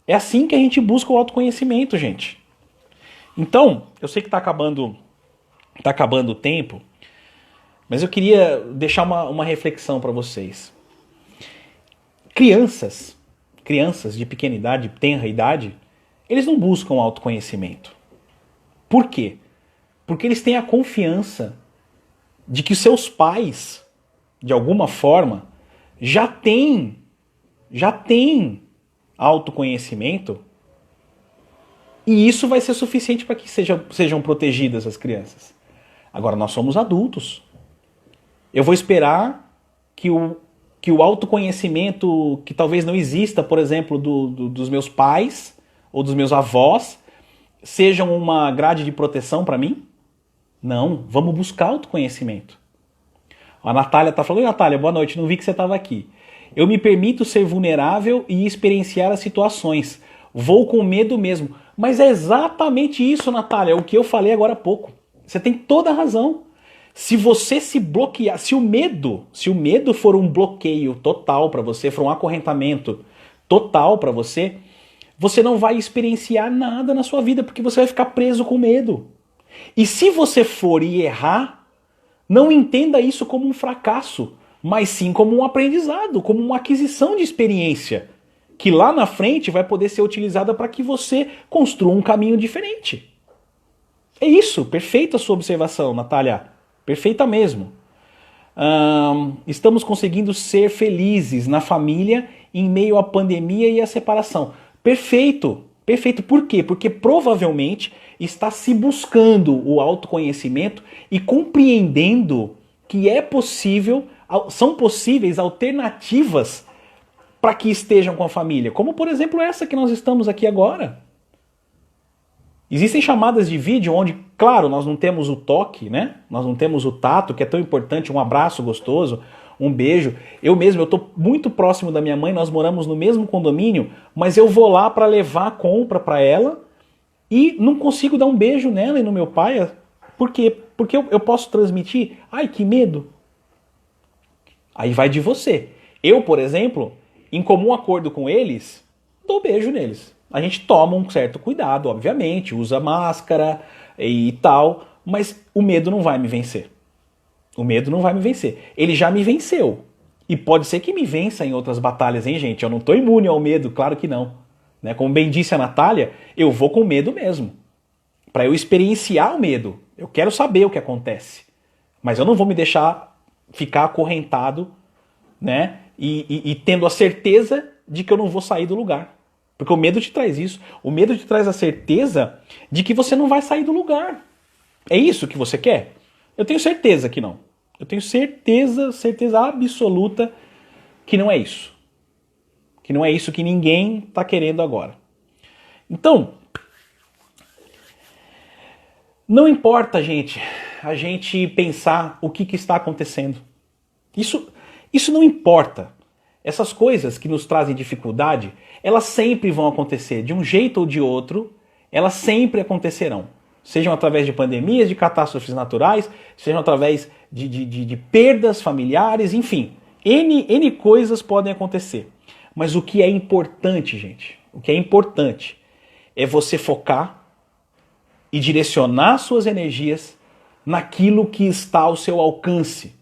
Speaker 1: É assim que a gente busca o autoconhecimento, gente. Então, eu sei que está acabando o tempo, mas eu queria deixar uma reflexão para vocês. Crianças de pequena idade, tenra idade, eles não buscam autoconhecimento. Por quê? Porque eles têm a confiança de que seus pais, de alguma forma, já têm autoconhecimento, e isso vai ser suficiente para que sejam protegidas as crianças. Agora, nós somos adultos. Eu vou esperar que o autoconhecimento, que talvez não exista, por exemplo, dos meus pais ou dos meus avós, sejam uma grade de proteção para mim? Não, vamos buscar autoconhecimento. A Natália está falando: oi, Natália, boa noite, não vi que você estava aqui. Eu me permito ser vulnerável e experienciar as situações. Vou com medo mesmo. Mas é exatamente isso, Natália, o que eu falei agora há pouco. Você tem toda a razão. Se você se bloquear, se o medo for um bloqueio total para você, for um acorrentamento total para você, você não vai experienciar nada na sua vida, porque você vai ficar preso com medo. E se você for e errar, não entenda isso como um fracasso, mas sim como um aprendizado, como uma aquisição de experiência, que lá na frente vai poder ser utilizada para que você construa um caminho diferente. É isso, perfeita a sua observação, Natália. Perfeita mesmo. Estamos conseguindo ser felizes na família em meio à pandemia e à separação. Perfeito, perfeito. Por quê? Porque provavelmente está se buscando o autoconhecimento e compreendendo que são possíveis alternativas para que estejam com a família. Como, por exemplo, essa que nós estamos aqui agora. Existem chamadas de vídeo onde, claro, nós não temos o toque, né? Nós não temos o tato, que é tão importante, um abraço gostoso, um beijo. Eu estou muito próximo da minha mãe, nós moramos no mesmo condomínio, mas eu vou lá para levar a compra para ela e não consigo dar um beijo nela e no meu pai. Por quê? Porque eu posso transmitir, ai, que medo. Aí vai de você. Eu, por exemplo, em comum acordo com eles, dou beijo neles. A gente toma um certo cuidado, obviamente, usa máscara e tal, mas o medo não vai me vencer. O medo não vai me vencer. Ele já me venceu. E pode ser que me vença em outras batalhas, hein, gente? Eu não estou imune ao medo, claro que não. Né? Como bem disse a Natália, eu vou com medo mesmo. Para eu experienciar o medo. Eu quero saber o que acontece. Mas eu não vou me deixar ficar acorrentado, né? E tendo a certeza de que eu não vou sair do lugar. Porque o medo te traz isso. O medo te traz a certeza de que você não vai sair do lugar. É isso que você quer? Eu tenho certeza que não. Eu tenho certeza absoluta que não é isso. Que não é isso que ninguém está querendo agora. Então, não importa, gente, a gente pensar o que está acontecendo. Isso não importa. Essas coisas que nos trazem dificuldade, elas sempre vão acontecer. De um jeito ou de outro, elas sempre acontecerão. Sejam através de pandemias, de catástrofes naturais, sejam através de perdas familiares, enfim. N coisas podem acontecer. Mas o que é importante, gente, o que é importante é você focar e direcionar suas energias naquilo que está ao seu alcance,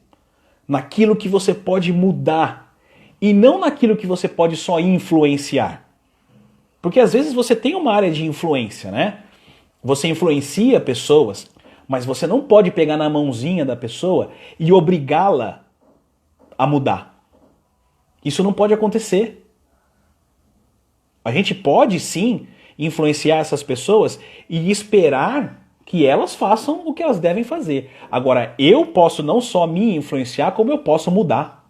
Speaker 1: naquilo que você pode mudar e não naquilo que você pode só influenciar. Porque às vezes você tem uma área de influência, né? Você influencia pessoas, mas você não pode pegar na mãozinha da pessoa e obrigá-la a mudar. Isso não pode acontecer. A gente pode sim influenciar essas pessoas e esperar que elas façam o que elas devem fazer. Agora, eu posso não só me influenciar, como eu posso mudar.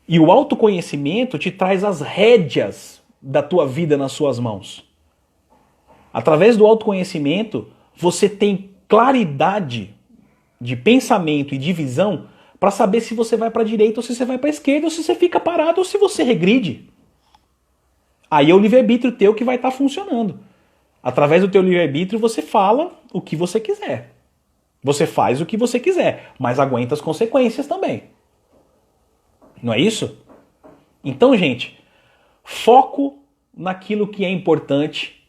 Speaker 1: E o autoconhecimento te traz as rédeas da tua vida nas suas mãos. Através do autoconhecimento, você tem claridade de pensamento e de visão para saber se você vai para a direita ou se você vai para a esquerda, ou se você fica parado ou se você regride. Aí é o livre-arbítrio teu que vai estar funcionando. Através do teu livre-arbítrio você fala o que você quiser. Você faz o que você quiser, mas aguenta as consequências também. Não é isso? Então, gente, foco naquilo que é importante,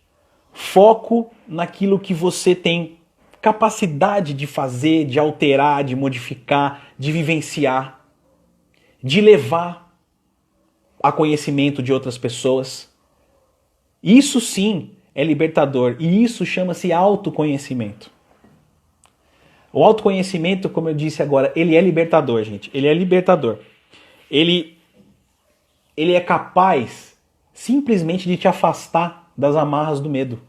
Speaker 1: foco naquilo que você tem capacidade de fazer, de alterar, de modificar, de vivenciar, de levar a conhecimento de outras pessoas. Isso sim é libertador e isso chama-se autoconhecimento. O autoconhecimento, como eu disse agora, ele é libertador, gente. Ele é libertador. Ele é capaz simplesmente de te afastar das amarras do medo.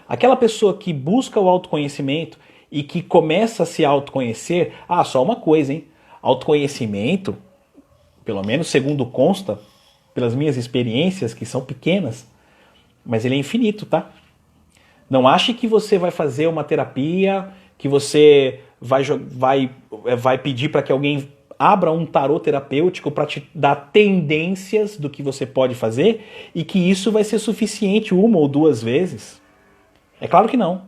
Speaker 1: Aquela pessoa que busca o autoconhecimento e que começa a se autoconhecer, só uma coisa, hein? Autoconhecimento, pelo menos segundo consta, pelas minhas experiências, que são pequenas, mas ele é infinito, tá? Não ache que você vai fazer uma terapia, que você vai pedir para que alguém abra um tarô terapêutico para te dar tendências do que você pode fazer e que isso vai ser suficiente uma ou duas vezes. É claro que não.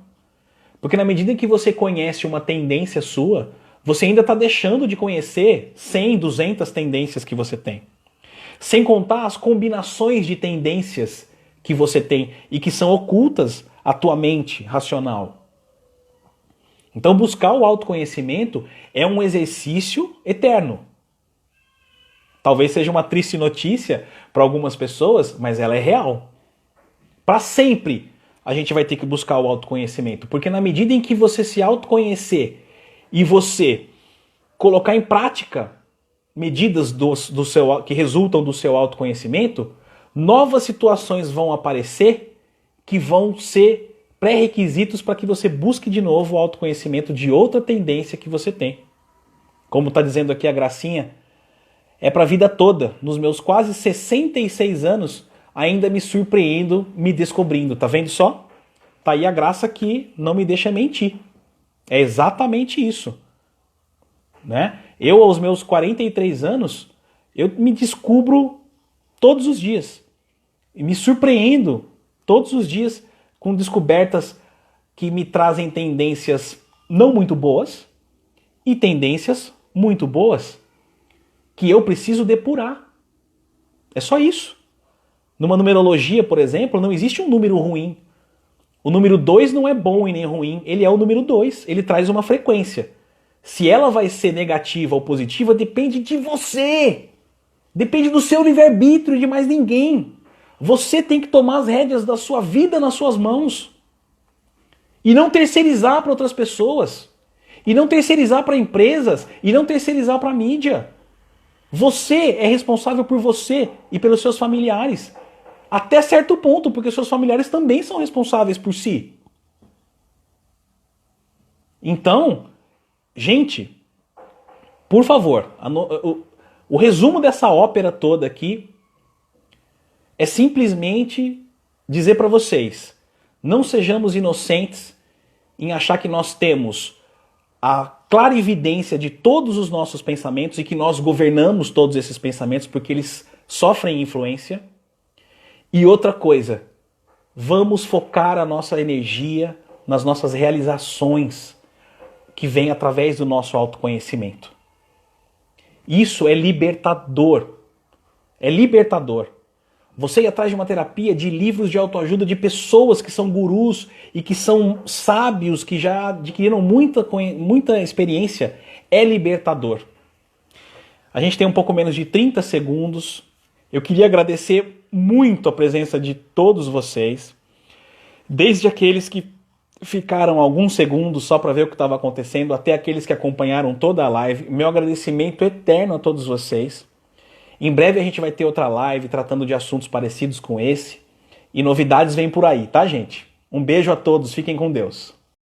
Speaker 1: Porque na medida que você conhece uma tendência sua, você ainda está deixando de conhecer 100, 200 tendências que você tem. Sem contar as combinações de tendências que você tem e que são ocultas à tua mente racional. Então buscar o autoconhecimento é um exercício eterno. Talvez seja uma triste notícia para algumas pessoas, mas ela é real. Para sempre a gente vai ter que buscar o autoconhecimento, porque na medida em que você se autoconhecer e você colocar em prática medidas que resultam do seu autoconhecimento, novas situações vão aparecer que vão ser pré-requisitos para que você busque de novo o autoconhecimento de outra tendência que você tem. Como está dizendo aqui a Gracinha, é para a vida toda. Nos meus quase 66 anos, ainda me surpreendo, me descobrindo. Tá vendo só? Tá aí a graça que não me deixa mentir. É exatamente isso. Né? Eu, aos meus 43 anos, eu me descubro todos os dias. E me surpreendo todos os dias com descobertas que me trazem tendências não muito boas e tendências muito boas que eu preciso depurar. É só isso. Numa numerologia, por exemplo, não existe um número ruim. O número 2 não é bom e nem ruim, ele é o número 2, ele traz uma frequência. Se ela vai ser negativa ou positiva, depende de você. Depende do seu livre-arbítrio e de mais ninguém. Você tem que tomar as rédeas da sua vida nas suas mãos. E não terceirizar para outras pessoas. E não terceirizar para empresas. E não terceirizar para a mídia. Você é responsável por você e pelos seus familiares. Até certo ponto, porque seus familiares também são responsáveis por si. Então, gente, por favor, o resumo dessa ópera toda aqui é simplesmente dizer para vocês, não sejamos inocentes em achar que nós temos a clarividência de todos os nossos pensamentos e que nós governamos todos esses pensamentos porque eles sofrem influência. E outra coisa, vamos focar a nossa energia nas nossas realizações que vêm através do nosso autoconhecimento. Isso é libertador. É libertador. Você ir atrás de uma terapia, de livros de autoajuda, de pessoas que são gurus e que são sábios, que já adquiriram muita experiência, é libertador. A gente tem um pouco menos de 30 segundos. Eu queria agradecer muito a presença de todos vocês, desde aqueles que ficaram alguns segundos só para ver o que estava acontecendo, até aqueles que acompanharam toda a live. Meu agradecimento eterno a todos vocês. Em breve a gente vai ter outra live tratando de assuntos parecidos com esse. E novidades vêm por aí, tá, gente? Um beijo a todos, fiquem com Deus.